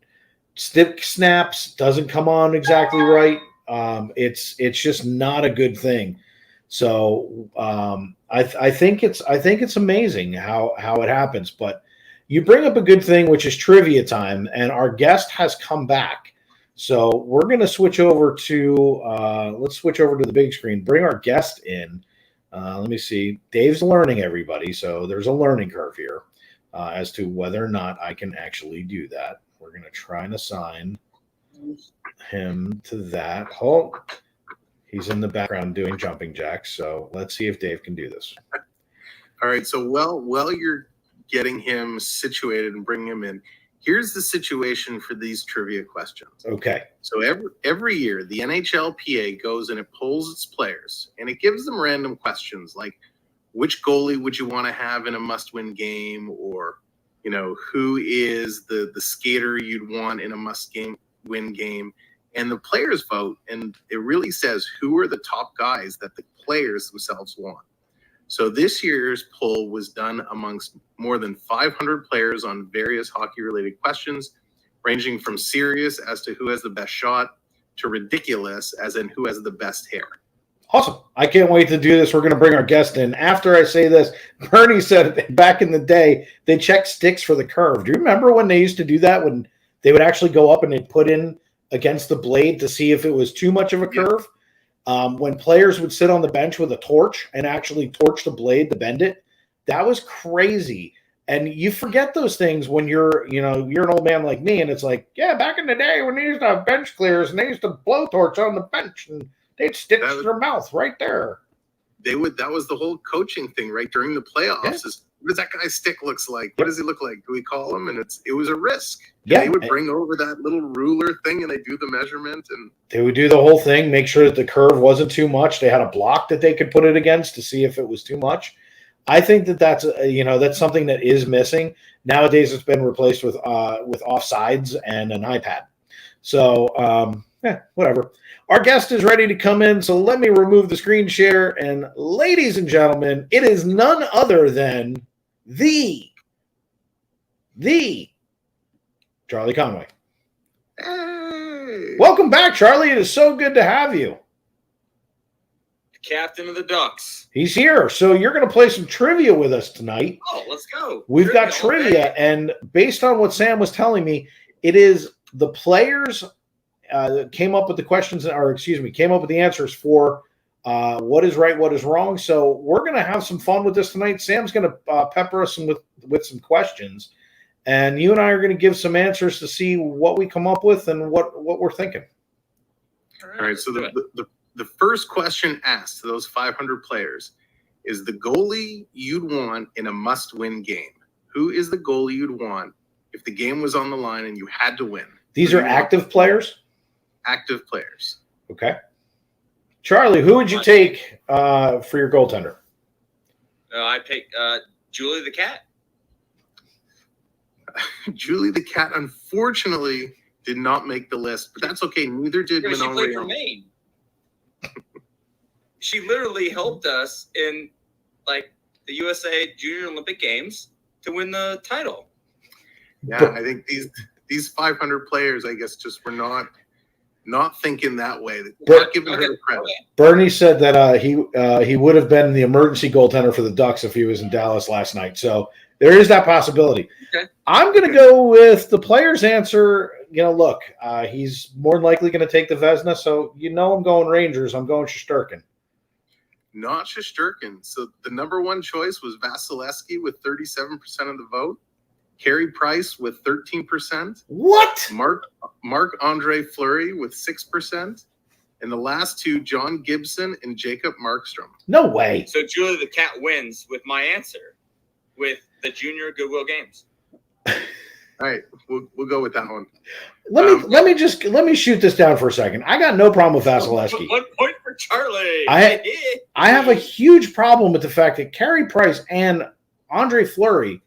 Stick snaps, doesn't come on exactly right. It's just not a good thing. So I think it's amazing how it happens. But you bring up a good thing, which is trivia time, and our guest has come back. So we're gonna switch over to let's switch over to the big screen. Bring our guest in. Let me see. Dave's learning, everybody. So there's a learning curve here as to whether or not I can actually do that. We're gonna try and assign him to that. Hold. He's in the background doing jumping jacks. So let's see if Dave can do this. All right. So while you're getting him situated and bringing him in, here's the situation for these trivia questions. Okay. So every year the NHLPA goes and it polls its players and it gives them random questions like, which goalie would you want to have in a must-win game, or who is the skater you'd want in a must-win game, and the players vote, and it really says who are the top guys that the players themselves want. So this year's poll was done amongst more than 500 players on various hockey-related questions, ranging from serious as to who has the best shot to ridiculous as in who has the best hair. Awesome. I can't wait to do this. We're going to bring our guest in. After I say this, Bernie said back in the day, they checked sticks for the curve. Do you remember when they used to do that, when they would actually go up and they'd put in against the blade to see if it was too much of a curve? When players would sit on the bench with a torch and actually torch the blade to bend it, that was crazy. And you forget those things when you're an old man like me, and it's like, yeah, back in the day when they used to have bench clears and they used to blowtorch on the bench and they'd stitch their mouth right there. That was the whole coaching thing, right? During the playoffs, is what does that guy's stick looks like? What does he look like? Do we call him? And it was a risk. Yeah. And they would bring over that little ruler thing and they do the measurement, and they would do the whole thing, make sure that the curve wasn't too much. They had a block that they could put it against to see if it was too much. I think that's that's something that is missing nowadays. It's been replaced with offsides and an iPad. So whatever. Our guest is ready to come in, so let me remove the screen share. And ladies and gentlemen, it is none other than the Charlie Conway. Hey. Welcome back, Charlie. It is so good to have you. Captain of the Ducks. He's here. So you're going to play some trivia with us tonight. Oh, let's go. We've got trivia, and based on what Sam was telling me, it is the players that came up with the questions, came up with the answers for what is right, what is wrong. So we're going to have some fun with this tonight. Sam's going to pepper us with some questions, and you and I are going to give some answers to see what we come up with and what we're thinking. All right. So the first question asked to those 500 players is the goalie you'd want in a must-win game. Who is the goalie you'd want if the game was on the line and you had to win? These are active players? Active players. Okay. Charlie, who would you take for your goaltender? I pick Julie the Cat. Julie the Cat, unfortunately, did not make the list, but that's okay. Neither did She Manon played for Rayon. Maine. She literally helped us in the USA Junior Olympic Games to win the title. Yeah, I think these 500 players, I guess, just were not thinking that way. Not giving her the credit. Bernie said that he would have been the emergency goaltender for the Ducks if he was in Dallas last night. So there is that possibility. Okay. I'm going to go with the player's answer. Look, he's more than likely going to take the Vezina. So I'm going Rangers. I'm going Shesterkin. Not Shesterkin. So the number one choice was Vasilevsky with 37% of the vote. Carey Price with 13%. What? Marc-Andre Fleury with 6%. And the last two, John Gibson and Jacob Markstrom. No way. So Julie the Cat wins with my answer with the Junior Goodwill Games. All right, we'll go with that one. Let me shoot this down for a second. I got no problem with Vasilevsky. 1 point for Charlie. I have a huge problem with the fact that Carey Price and Andre Fleury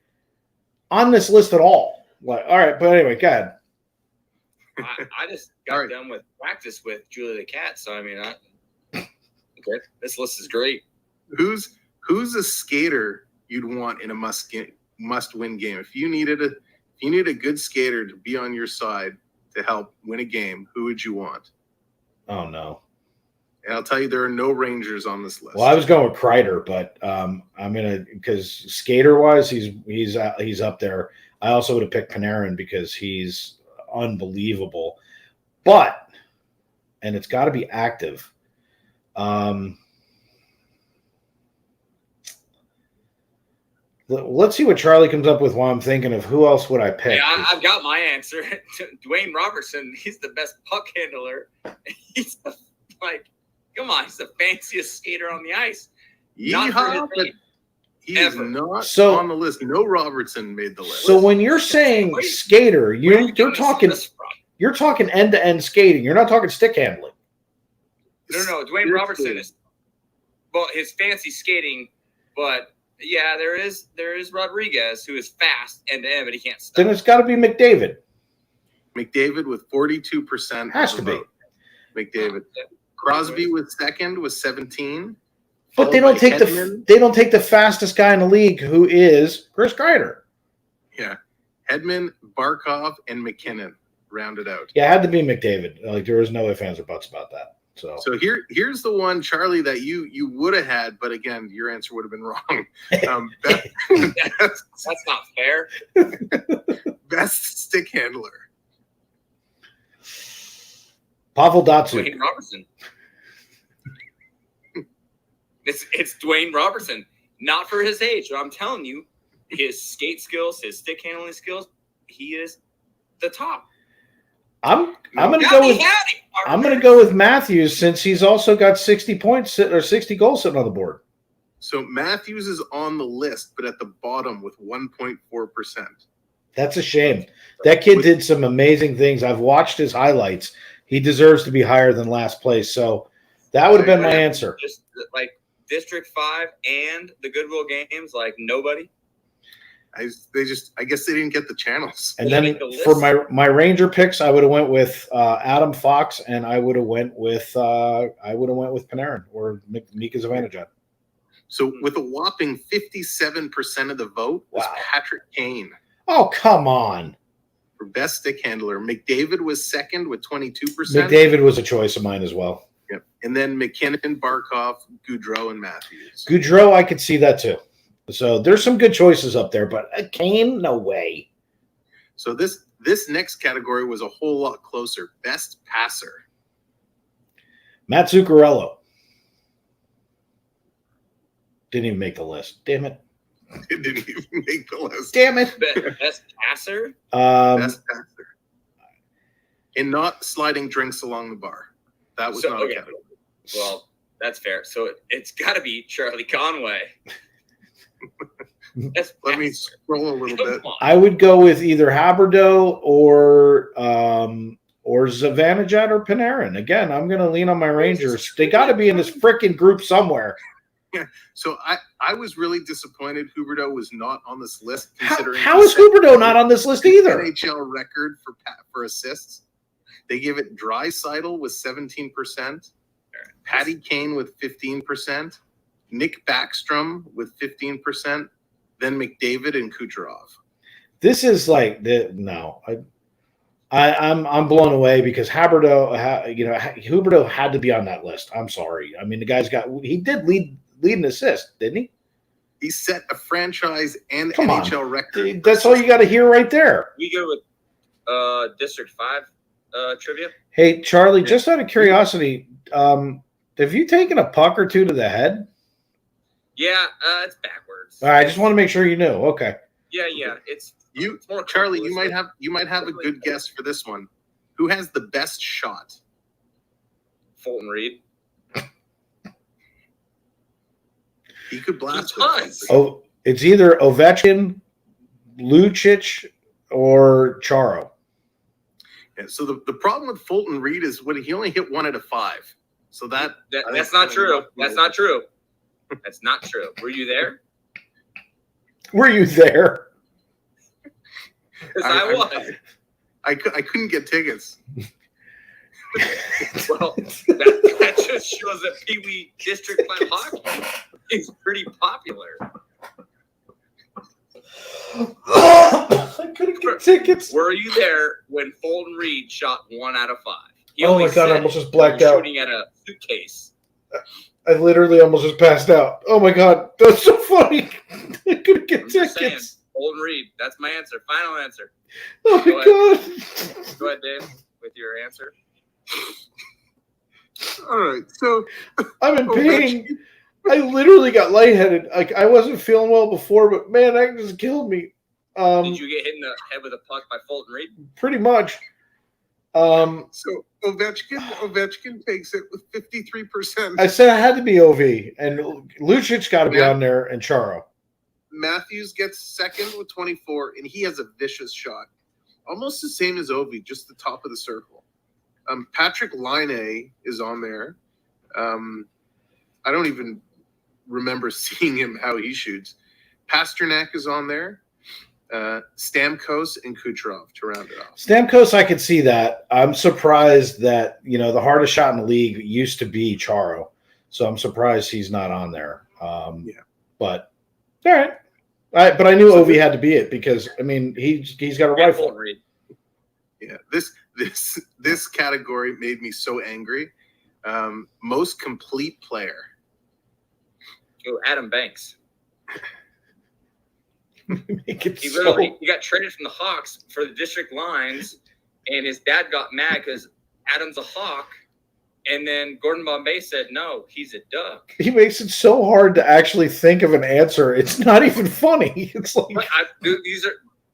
on this list at all. All right, but anyway, go ahead. I just got done with practice with Julie the Cat, so okay, this list is great. Who's a skater you'd want in a must-win game? If you need a good skater to be on your side to help win a game, who would you want? Oh no. And I'll tell you, there are no Rangers on this list. Well, I was going with Kreider, but I'm gonna, because skater-wise, he's up there. I also would have picked Panarin because he's unbelievable. But, and it's got to be active. Let's see what Charlie comes up with while I'm thinking of who else would I pick. Yeah, I've got my answer. Dwayne Robertson. He's the best puck handler. He's come on, he's the fanciest skater on the ice. Not for his he is not on the list. No Robertson made the list. So when you're saying skater, you're talking end-to-end skating. You're not talking stick handling. No. Dwayne Robertson is his fancy skating, but yeah, there is Rodriguez who is fast end-to-end, but he can't stop. Then it's got to be McDavid. McDavid with 42%. Has to be. McDavid. Crosby with second with 17. But they don't take the fastest guy in the league, who is Chris Kreider. Yeah. Hedman, Barkov, and McKinnon rounded out. Yeah, it had to be McDavid. There was no ifs, ands, or buts about that. So here's the one, Charlie, that you would have had, but again, your answer would have been wrong. That's not fair. Best stick handler. Pavel Datsyuk. Dwayne Robertson. It's Dwayne Robertson. Not for his age, but I'm telling you, his skate skills, his stick handling skills, he is the top. I'm gonna go with Matthews, since he's also got 60 points or 60 goals sitting on the board. So Matthews is on the list, but at the bottom with 1.4%. That's a shame. That kid did some amazing things. I've watched his highlights. He deserves to be higher than last place. So that would have been my answer. Just District 5 and the Goodwill games like nobody? I guess they didn't get the channels. And then for my Ranger picks, I would have went with Adam Fox, and I would have went with Panarin or Mika Zibanejad. So with a whopping 57% of the vote was Patrick Kane. Oh, come on. For best stick handler. McDavid was second with 22%. McDavid was a choice of mine as well. Yep. And then McKinnon, Barkov, Goudreau, and Matthews. Goudreau, I could see that too. So there's some good choices up there, but Kane, no way. So this next category was a whole lot closer. Best passer. Matt Zuccarello. Didn't even make the list. Damn it. It didn't even make the list. Damn it. Best passer? Best passer. And not sliding drinks along the bar. That was not a category. Well, that's fair. So it's got to be Charlie Conway. Let me scroll a little bit. I would go with either Haberdeau or Zibanejad or Panarin. Again, I'm going to lean on my Rangers. They got to be in this freaking group somewhere. Yeah. So I was really disappointed Huberdeau was not on this list. Considering how is Huberdeau not on this list either? NHL record for assists. They give it Draisaitl with 17%, Patty Kane with 15%, Nick Backstrom with 15%, then McDavid and Kucherov. This is like no. I'm blown away because Huberdeau had to be on that list. I'm sorry. I mean, the guy's he did lead an assist, didn't he? He set a franchise and NHL record. That's all you got to hear right there. We go with District 5 trivia. Hey, Charlie, just out of curiosity, have you taken a puck or two to the head? Yeah, it's backwards. All right, I just want to make sure you knew. Okay. Yeah, it's more Charlie. You might have a good guess for this one. Who has the best shot? Fulton Reed. He could blast it. Oh, it's either Ovechkin, Lucic, or Charo. Yeah, so the problem with Fulton Reed is when he only hit 1 out of 5. So that's not true. That's not true. That's not true. Were you there? Were you there? Because I was. I couldn't get tickets. Well, that just shows that Pee Wee District Plan hockey is pretty popular. I couldn't get tickets. Were you there when Fulton Reed shot 1 out of 5? Oh my God, I almost just blacked out. Shooting at a suitcase. I literally almost just passed out. Oh my God, that's so funny. I couldn't get tickets. Fulton Reed, that's my answer. Final answer. Oh my God. Go ahead, Dave, with your answer. All right, so I'm in pain. I literally got lightheaded. Like I wasn't feeling well before, but man, that just killed me. Did you get hit in the head with a puck by Fulton Reed? Pretty much. So Ovechkin takes it with 53%. I said I had to be OV, and Lucic got to be on there, and Charo. Matthews gets second with 24, and he has a vicious shot, almost the same as Ovi, just the top of the circle. Patrick Laine is on there. I don't even remember seeing him how he shoots. Pasternak is on there. Stamkos and Kucherov to round it off. Stamkos, I could see that. I'm surprised that the hardest shot in the league used to be Charo, so I'm surprised he's not on there. But all right. But I knew Ovi had to be it because I mean he's got a rifle. Yeah, this category made me so angry. Most complete player. Oh, Adam Banks. He got traded from the Hawks for the district lines, and his dad got mad because Adam's a Hawk. And then Gordon Bombay said, no, he's a Duck. He makes it so hard to actually think of an answer. It's not even funny. It's like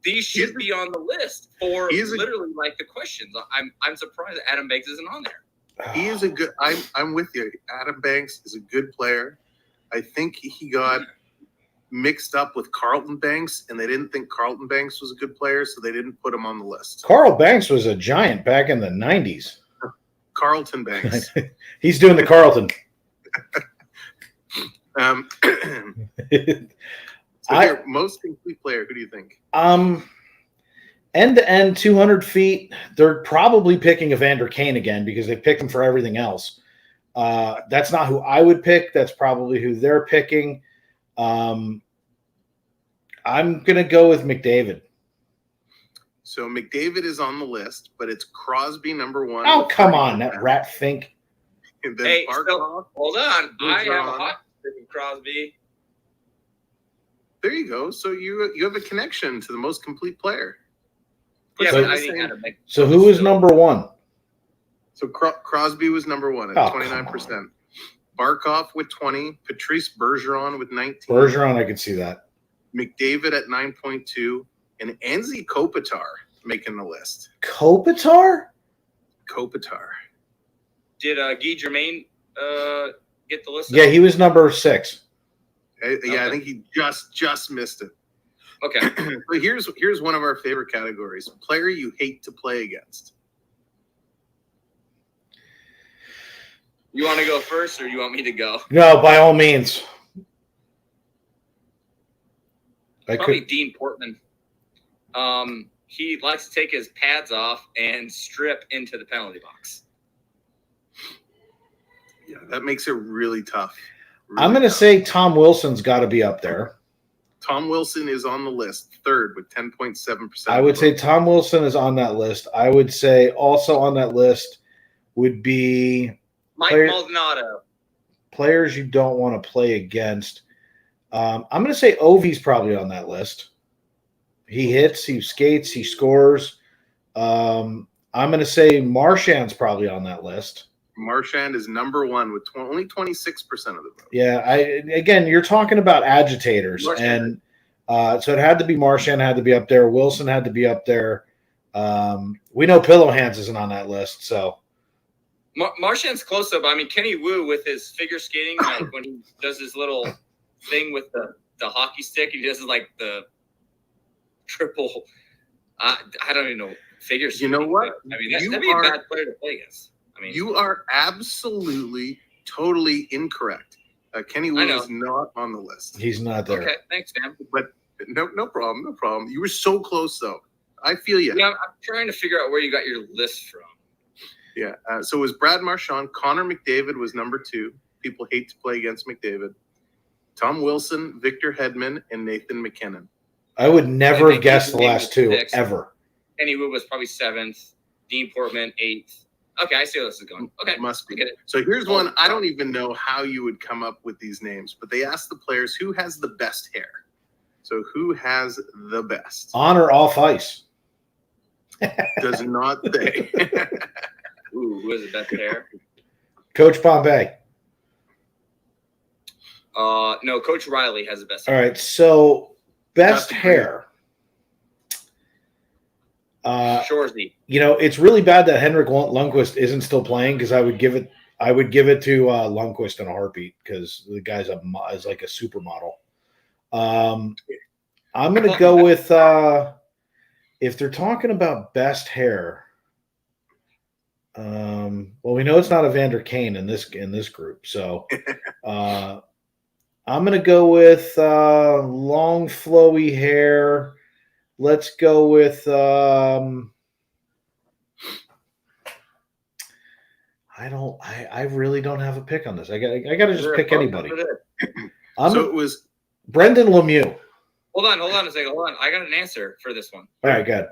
these should be on the list for literally like the questions. I'm surprised that Adam Banks isn't on there. He is a good. I'm with you. Adam Banks is a good player. I think he got mixed up with Carlton Banks, and they didn't think Carlton Banks was a good player, so they didn't put him on the list. Carl Banks was a giant back in the 90s. Carlton Banks. He's doing the Carlton. Your most complete player, who do you think? End to end, 200 feet. They're probably picking Evander Kane again because they picked him for everything else. That's not who I would pick. That's probably who they're picking. I'm gonna go with McDavid. So McDavid is on the list, but it's Crosby number 1. Oh, come on, that rat fink. And then Hey, Barkov, hold on. I have a Bergeron. hot pick of Crosby. There you go. So you have a connection to the most complete player. Yeah, So- but I didn't have to make. So who is number 1? So Crosby was number 1 at 29%. Barkov with 20. Patrice Bergeron with 19. Bergeron, I could see that. McDavid at 9.2. And Anze Kopitar making the list. Kopitar? Kopitar. Did Guy Germain get the list? Yeah, he was number 6. I think he just missed it. Okay. So here's one of our favorite categories: player you hate to play against. You want to go first, or you want me to go? No, by all means. Probably Dean Portman. He likes to take his pads off and strip into the penalty box. Yeah, that makes it really tough. I'm going to say Tom Wilson's got to be up there. Tom Wilson is on the list, third with 10.7%. I would say Tom Wilson is on that list. I would say also on that list would be Mike Maldonado. Players you don't want to play against. I'm going to say Ovi's probably on that list. He hits, he skates, he scores. I'm going to say Marchand's probably on that list. Marchand is number 1 with only 26% of the vote. Yeah, again, you're talking about agitators, Marchand. and so it had to be Marchand had to be up there. Wilson had to be up there. We know Pillow Hands isn't on that list, so Marchand's close up. I mean, Kenny Wu with his figure skating, like when he does his little thing with the hockey stick, he does like the triple. I don't even know figure skating. You know what? I mean, that'd be a bad player to play against. I mean, You are absolutely, totally incorrect. Kenny Wu is not on the list. he's not there. okay. Thanks, Sam. But no problem. You were so close, though. I feel you. Yeah, I'm trying to figure out where you got your list from. Yeah. So it was Brad Marchand. Connor McDavid was number 2. People hate to play against McDavid. Tom Wilson, Victor Hedman, and Nathan McKinnon. I would never I have think guessed the Dean last was 2 6th. ever. Kenny Wu was probably 7th. Dean Portman 8th. Okay, I see where this is going. Okay, Must be. I get it. So here's one. I don't even know how you would come up with these names, but they asked the players who has the best hair. So who has the best? On or off ice? Does not say. Ooh, who has the best hair? Coach Bombay. No, Coach Riley has the best All hair. right, so best Justin hair. Shoresy. It's really bad that Henrik Lundqvist isn't still playing because I would give it to Lundqvist in a heartbeat because the guy's is like a supermodel. I'm going to go with if they're talking about best hair. Well, we know it's not Evander Kane in this group, so I'm going to go with long flowy hair. Let's go with I really don't have a pick on this. I got to just pick anybody. So it was Brendan Lemieux. Hold on a second. Hold on. I got an answer for this one. All right, good.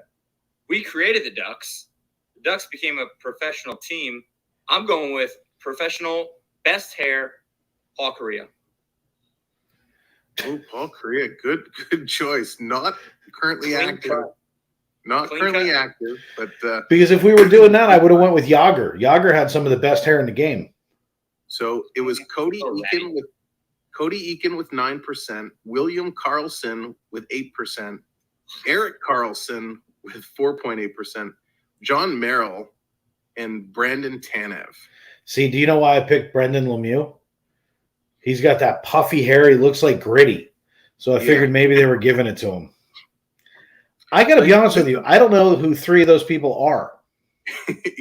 We created the Ducks. The Ducks became a professional team. I'm going with professional best hair, Paul Correa. Oh, Paul Correa. Good choice. Not currently Clean active. cut. Not Clean currently cut. active, but Because if we were doing that, I would have went with Yager. Yager had some of the best hair in the game. so it was Cody Oh, Eakin with 9%, William Karlsson with 8%, Eric Karlsson with 4.8%, John Merrill, and Brandon Tanev. See, do you know why I picked Brendan Lemieux? He's got that puffy hair. He looks like Gritty. So I figured maybe they were giving it to him. I got to be honest with you. I don't know who 3 of those people are.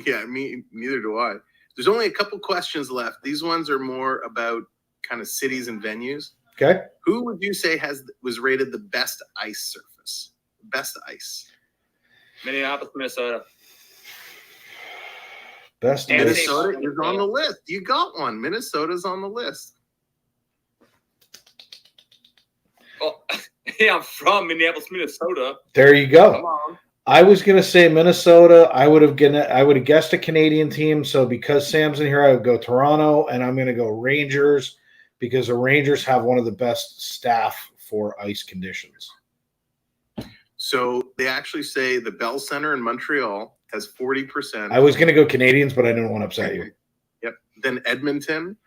Yeah, neither do I. There's only a couple questions left. These ones are more about kind of cities and venues. Okay. Who would you say was rated the best ice surface? Best ice. Minneapolis, Minnesota. Best And ice. Minnesota is on the list. You got one. Minnesota's on the list. Well, yeah, I'm from Minneapolis, Minnesota. There you Come go. on. I was gonna say Minnesota. I would have guessed a Canadian team. So because Sam's in here, I would go Toronto, and I'm gonna go Rangers because the Rangers have one of the best staff for ice conditions. So they actually say the Bell Center in Montreal has 40%. I was gonna go Canadians, but I didn't want to upset you. Yep. Then Edmonton,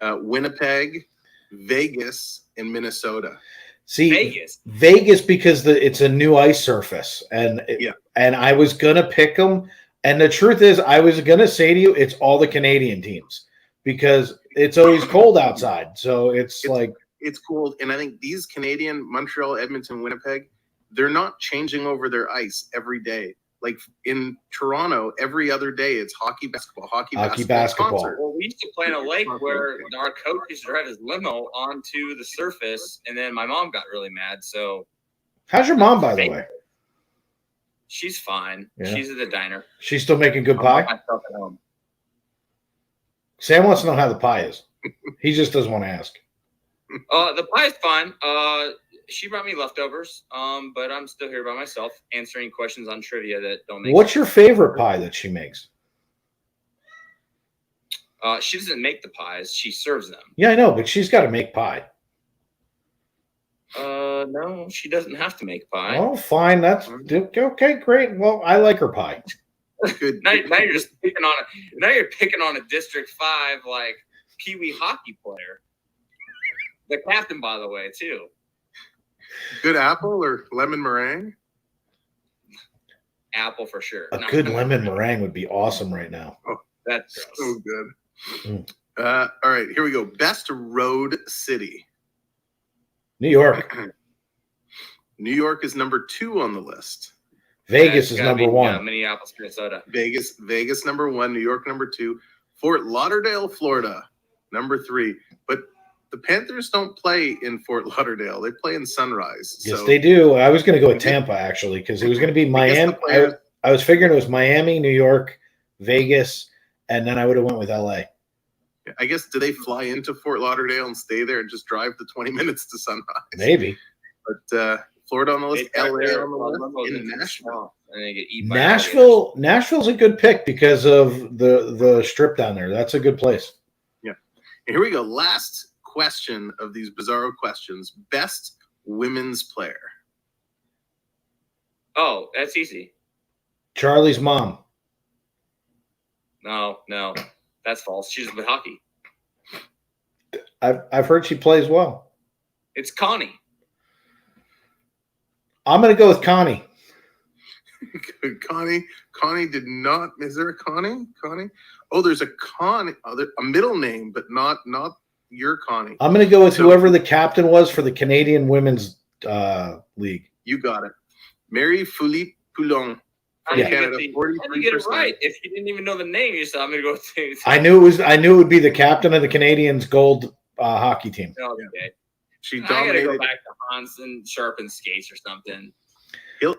Winnipeg, Vegas, and Minnesota. See, Vegas because it's a new ice surface, and I was gonna pick them. And the truth is, I was gonna say to you, it's all the Canadian teams because it's always cold outside. So it's cold, and I think these Canadian, Montreal, Edmonton, Winnipeg, they're not changing over their ice every day. Like in Toronto, every other day it's hockey, basketball, basketball. Concert. Well, we used to play in a lake where our coach used to drive his limo onto the surface, and then my mom got really mad. So, how's your mom, by the way? She's fine. Yeah. She's at the diner. She's still making good pie? Myself at home. Sam wants to know how the pie is. He just doesn't want to ask. The pie's fine. She brought me leftovers, but I'm still here by myself answering questions on trivia that don't make What's sense. your favorite pie that she makes? She doesn't make the pies. She serves them. Yeah, I know, but she's got to make pie. No, she doesn't have to make pie. Oh, fine. That's okay. Great. Well, I like her pie. Good. Now you're just picking on Now you're picking on a District 5 like Pee Wee hockey player. The captain, by the way, too. Good apple or lemon meringue? Apple for sure. A good lemon meringue would be awesome right now. Oh, that's so good. All right, here we go. Best road city. New York. New York is number 2 on the list. Vegas is number 1. Minneapolis, Minnesota. Vegas number 1. New York number 2. Fort Lauderdale, Florida, number 3. But the Panthers don't play in Fort Lauderdale. They play in Sunrise. Yes, they do. I was going to go with Tampa, actually, because it was going to be Miami. I was figuring it was Miami, New York, Vegas, and then I would have went with L.A. I guess, do they fly into Fort Lauderdale and stay there and just drive the 20 minutes to Sunrise? Maybe. But Florida on the list, LA on the list, and Nashville. And they get eaten by Nashville's a good pick because of the strip down there. That's a good place. Yeah. And here we go. Last question of these bizarro questions. Best women's player. Oh, that's easy. Charlie's mom. No, that's false. She's with hockey. I've heard she plays well. It's Connie. I'm going to go with Connie. Connie did not. Is there a Connie? Oh, there's a Connie. A middle name, but not your Connie. I'm going to go with whoever the captain was for the Canadian Women's League. You got it. Marie-Philippe Poulin. Canada, 43%. How you get it right? If you didn't even know the name, you said I'm going to go with. I knew it would be the captain of the Canadians gold hockey team. Okay. She I dominated. gotta go back to Hans and sharpen skates or something.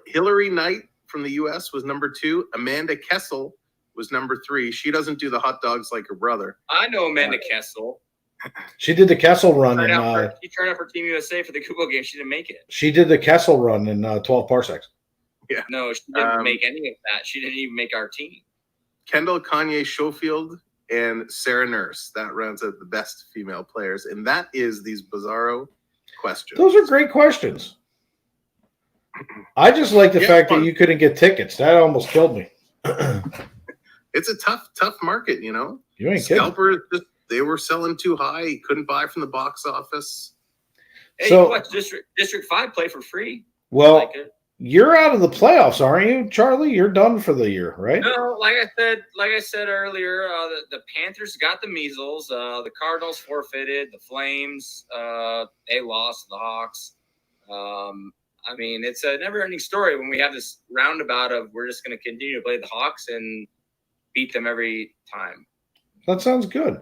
Hillary Knight from the U.S. was number 2. Amanda Kessel was number 3. She doesn't do the hot dogs like her brother. I know Amanda Kessel. She did the Kessel run. She turned out for Team USA for the Kubo game. She didn't make it. She did the Kessel run in 12 parsecs. Yeah. No, she didn't make any of that. She didn't even make our team. Kendall Kanye Schofield and Sarah Nurse. That rounds out the best female players. And that is these bizarro questions. Those are great questions. I just like the fact that you couldn't get tickets. That almost killed me. It's a tough market, you know. You ain't Scalpers, they were selling too high. You couldn't buy from the box office. Hey, you watch District 5 play for free. Well, you're out of the playoffs, aren't you, Charlie? You're done for the year, right? No, like I said earlier, the Panthers got the measles. The Cardinals forfeited. The Flames, they lost to the Hawks. I mean, it's a never-ending story when we have this roundabout of we're just going to continue to play the Hawks and beat them every time. That sounds good.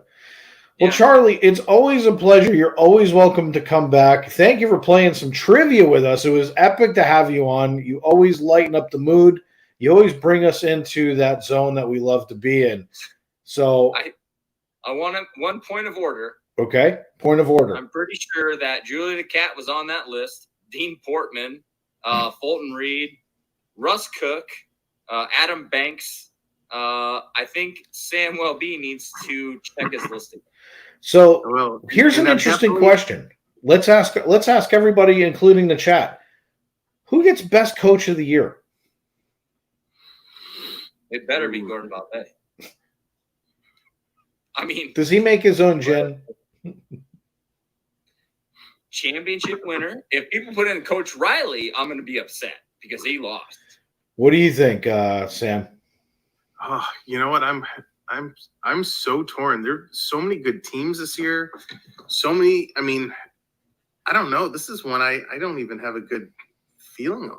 Well, Yeah. Charlie, it's always a pleasure. You're always welcome to come back. Thank you for playing some trivia with us. It was epic to have you on. You always lighten up the mood. You always bring us into that zone that we love to be in. So, I want one point of order. okay, point of order. I'm pretty sure that Julie the Cat was on that list. Dean Portman, Fulton Reed, Russ Cook, Adam Banks. I think Sam Welb needs to check his listing. So Well, here's an interesting question. Let's ask everybody, including the chat, who gets best coach of the year? It better be Gordon Bombay. I mean, Does he make his own gin? championship winner. If people put in Coach Riley, I'm going to be upset because he lost. What do you think, Sam? Oh, you know what? I'm so torn. There are so many good teams this year. So many. I mean, I don't know. This is one I don't even have a good feeling on.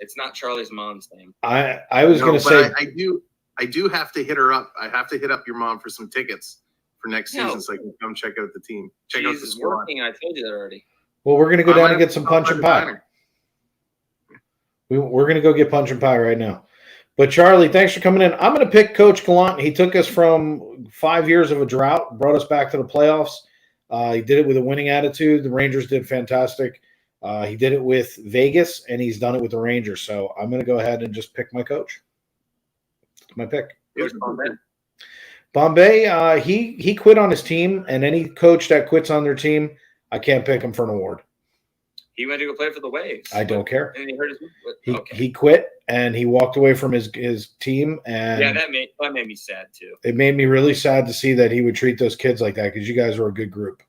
It's not Charlie's mom's name. I was going to but say I do have to hit her up. I have to hit up your mom for some tickets for next No. season so I can come check out the team. Check out the She's squad. working. I told you that already. well, we're going to go I'm down gonna and get some punch and stop by the pie. diner. We're going to go get punch and pie right now. But Charlie, thanks for coming in. I'm going to pick Coach Gallant. He took us from 5 years of a drought, brought us back to the playoffs. He did it with a winning attitude. The Rangers did fantastic. He did it with Vegas, and he's done it with the Rangers. So I'm going to go ahead and just pick my coach. That's my pick. Coach Bombay. Bombay, he quit on his team, and any coach that quits on their team, I can't pick him for an award. He went to go play for the Waves. I don't care. And he hurt his okay. He quit, and he walked away from his team. And Yeah, that made me sad too. it made me really sad to see that he would treat those kids like that because you guys were a good group.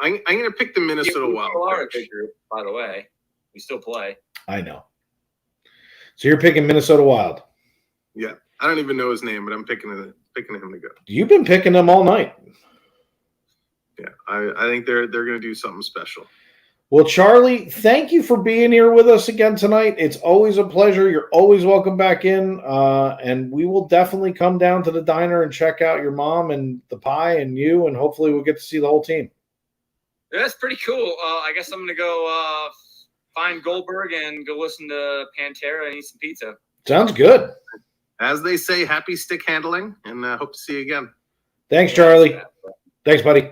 I'm going to pick the Minnesota We Wild. still are a coach. good group, by the way. We still play. I know. So you're picking Minnesota Wild. Yeah, I don't even know his name, but I'm picking him to go. You've been picking them all night. Yeah, I think they're going to do something special. Well, Charlie, thank you for being here with us again tonight. It's always a pleasure. You're always welcome back in, and we will definitely come down to the diner and check out your mom and the pie and you, and hopefully we'll get to see the whole team. Yeah, that's pretty cool. I guess I'm going to go find Goldberg and go listen to Pantera and eat some pizza. Sounds good. As they say, happy stick handling, and hope to see you again. Thanks, Charlie. Thanks, buddy.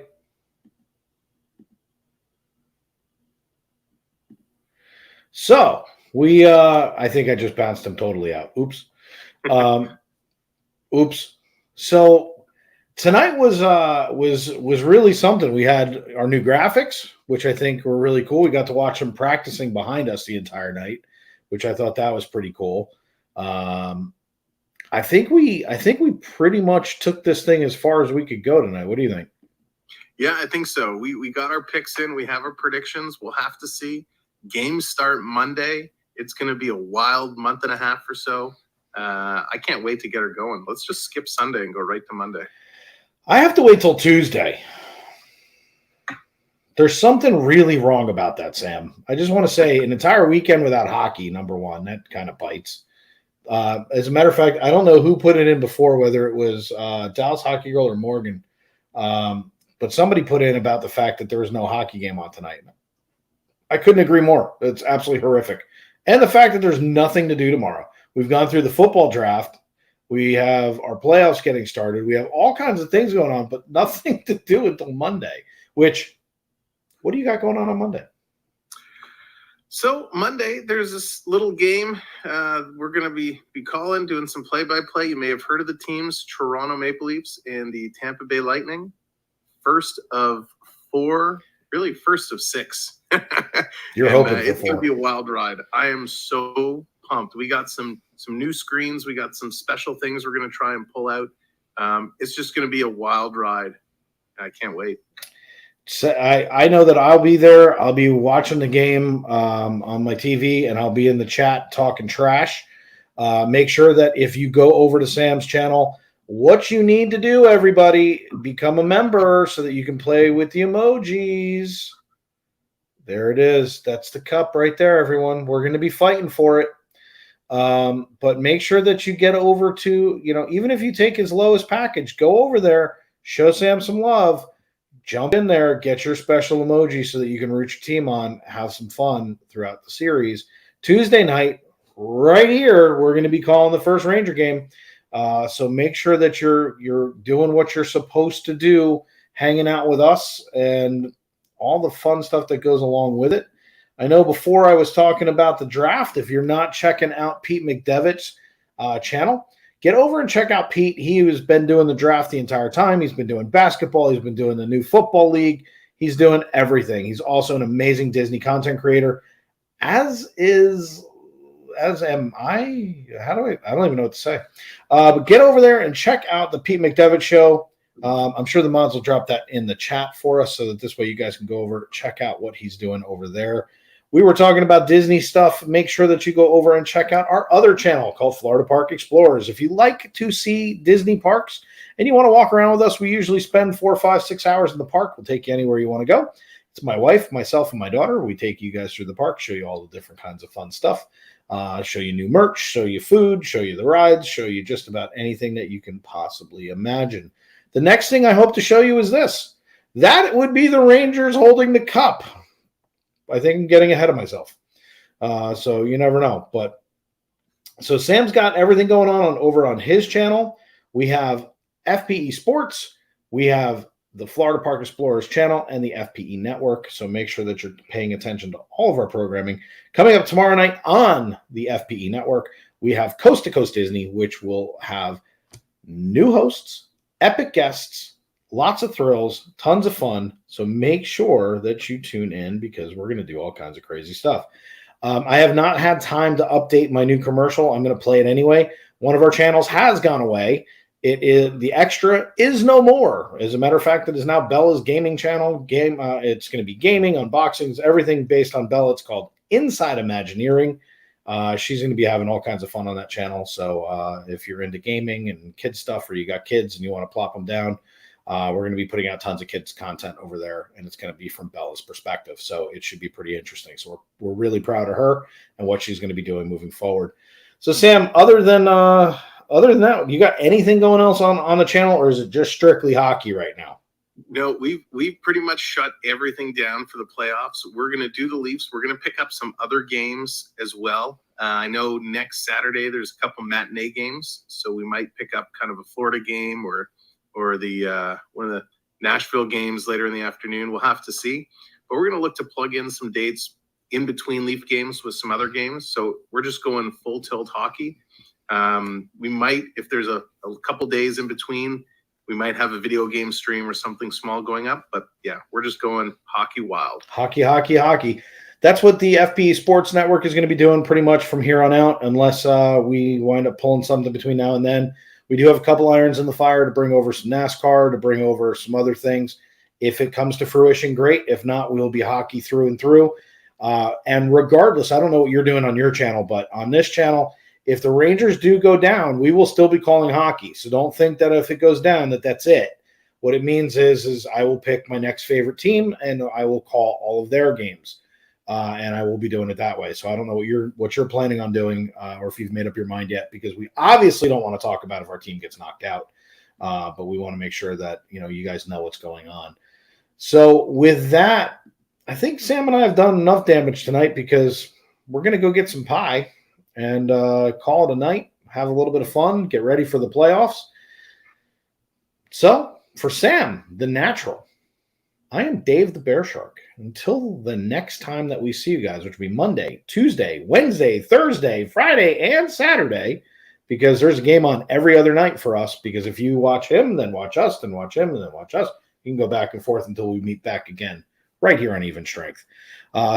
So we, I think I just bounced him totally out. Oops. Oops. So tonight was really something. We had our new graphics, which I think were really cool. We got to watch them practicing behind us the entire night, which I thought that was pretty cool. I think we pretty much took this thing as far as we could go tonight. What do you think? Yeah, I think so. We got our picks in. We have our predictions. We'll have to see. Games start Monday. It's going to be a wild month and a half or so. I can't wait to get her going. Let's just skip Sunday and go right to Monday. I have to wait till Tuesday. There's something really wrong about that, Sam. I just want to say an entire weekend without hockey, number one, that kind of bites. As a matter of fact, I don't know who put it in before, whether it was Dallas Hockey Girl or Morgan, but somebody put in about the fact that there was no hockey game on tonight. I couldn't agree more. It's absolutely horrific. And the fact that there's nothing to do tomorrow. We've gone through the football draft. We have our playoffs getting started. We have all kinds of things going on, but nothing to do until Monday, which, what do you got going on Monday? So Monday, there's this little game. We're going to be calling, doing some play-by-play. You may have heard of the teams, Toronto Maple Leafs and the Tampa Bay Lightning. First of four, really first of six. You're hoping for it's going to four. be a wild ride. I am so pumped. We got some new screens. We got some special things we're going to try and pull out. It's just going to be a wild ride. I can't wait. So I know that I'll be there. I'll be watching the game on my TV, and I'll be in the chat talking trash. Make sure that if you go over to Sam's channel, what you need to do, everybody, become a member so that you can play with the emojis. There it is. That's the cup right there, everyone. We're going to be fighting for it. But make sure that you get over to, even if you take his lowest package, go over there, show Sam some love. Jump in there, get your special emoji so that you can root your team on, have some fun throughout the series. Tuesday night, right here, we're going to be calling the first Ranger game. So make sure that you're doing what you're supposed to do, hanging out with us and all the fun stuff that goes along with it. I know before I was talking about the draft, if you're not checking out Pete McDevitt's channel, get over and check out Pete. He has been doing the draft the entire time. He's been doing basketball. He's been doing the new football league. He's doing everything. He's also an amazing Disney content creator, as am I. I don't even know what to say. But get over there and check out the Pete McDevitt show. I'm sure the mods will drop that in the chat for us so that this way you guys can go over, check out what he's doing over there. We were talking about Disney stuff. Make sure that you go over and check out our other channel called Florida Park Explorers. If you like to see Disney parks and you want to walk around with us, we usually spend 4, 5, 6 hours in the park. We'll take you anywhere you want to go. It's my wife, myself, and my daughter. We take you guys through the park, show you all the different kinds of fun stuff, show you new merch, show you food, show you the rides, show you just about anything that you can possibly imagine. The next thing I hope to show you is this. That would be the Rangers holding the cup. I think I'm getting ahead of myself. So you never know. But so Sam's got everything going on over on his channel. We have FPE Sports. We have the Florida Park Explorers channel and the FPE Network. So make sure that you're paying attention to all of our programming. Coming up tomorrow night on the FPE Network, we have Coast to Coast Disney, which will have new hosts, epic guests, lots of thrills, tons of fun. So make sure that you tune in because we're going to do all kinds of crazy stuff. I have not had time to update my new commercial. I'm going to play it anyway. One of our channels has gone away. It is the extra is no more. As a matter of fact, it is now Bella's gaming channel. It's going to be gaming, unboxings, everything based on Bella. It's called Inside Imagineering. She's going to be having all kinds of fun on that channel. So if you're into gaming and kid stuff, or you got kids and you want to plop them down, we're going to be putting out tons of kids content over there, and it's going to be from Bella's perspective. So it should be pretty interesting. So we're really proud of her and what she's going to be doing moving forward. So Sam, other than that, you got anything going else on the channel, or is it just strictly hockey right now? No, we've pretty much shut everything down for the playoffs. We're going to do the Leafs. We're going to pick up some other games as well. I know next Saturday there's a couple matinee games, so we might pick up kind of a Florida game or the one of the Nashville games later in the afternoon. We'll have to see. But we're going to look to plug in some dates in between Leaf games with some other games. So we're just going full tilt hockey. We might, if there's a couple days in between, we might have a video game stream or something small going up. But yeah, we're just going hockey wild. Hockey. That's what the FPE Sports Network is going to be doing pretty much from here on out, unless we wind up pulling something between now and then. We do have a couple irons in the fire to bring over some NASCAR, to bring over some other things. If it comes to fruition, great. If not, we'll be hockey through and through. And regardless, I don't know what you're doing on your channel, but on this channel, if the Rangers do go down, we will still be calling hockey. So don't think that if it goes down, that's it. What it means is I will pick my next favorite team and I will call all of their games. And I will be doing it that way. So I don't know what you're planning on doing, or if you've made up your mind yet, because we obviously don't want to talk about if our team gets knocked out. But we want to make sure that you guys know what's going on. So with that, I think Sam and I have done enough damage tonight because we're going to go get some pie and call it a night, have a little bit of fun, get ready for the playoffs. So for Sam, the natural, I am Dave the BearShark. Until the next time that we see you guys, which will be Monday, Tuesday, Wednesday, Thursday, Friday, and Saturday, because there's a game on every other night for us, because if you watch him, then watch us, then watch him, and then watch us, you can go back and forth until we meet back again right here on Even Strength.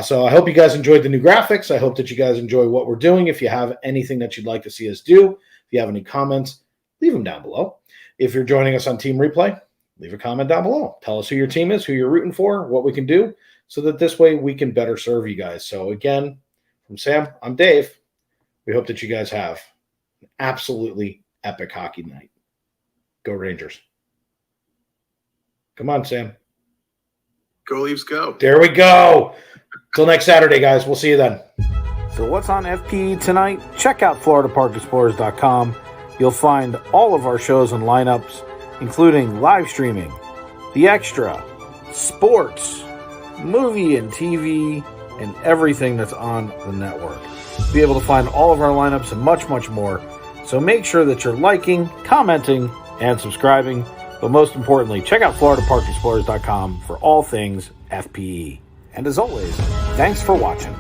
So I hope you guys enjoyed the new graphics. I hope that you guys enjoy what we're doing. If you have anything that you'd like to see us do, if you have any comments, leave them down below. If you're joining us on Team Replay, leave a comment down below. Tell us who your team is, who you're rooting for, what we can do, so that this way we can better serve you guys. So again, from Sam, I'm Dave. We hope that you guys have an absolutely epic hockey night. Go Rangers. Come on, Sam. Go Leafs, go. There we go. Till next Saturday, guys. We'll see you then. So what's on FPE tonight? Check out FloridaParkExplorers.com. You'll find all of our shows and lineups, including live streaming, the extra, sports, movie and TV, and everything that's on the network. Be able to find all of our lineups and much, much more. So make sure that you're liking, commenting, and subscribing. But most importantly, check out FloridaParkExplorers.com for all things FPE. And as always, thanks for watching.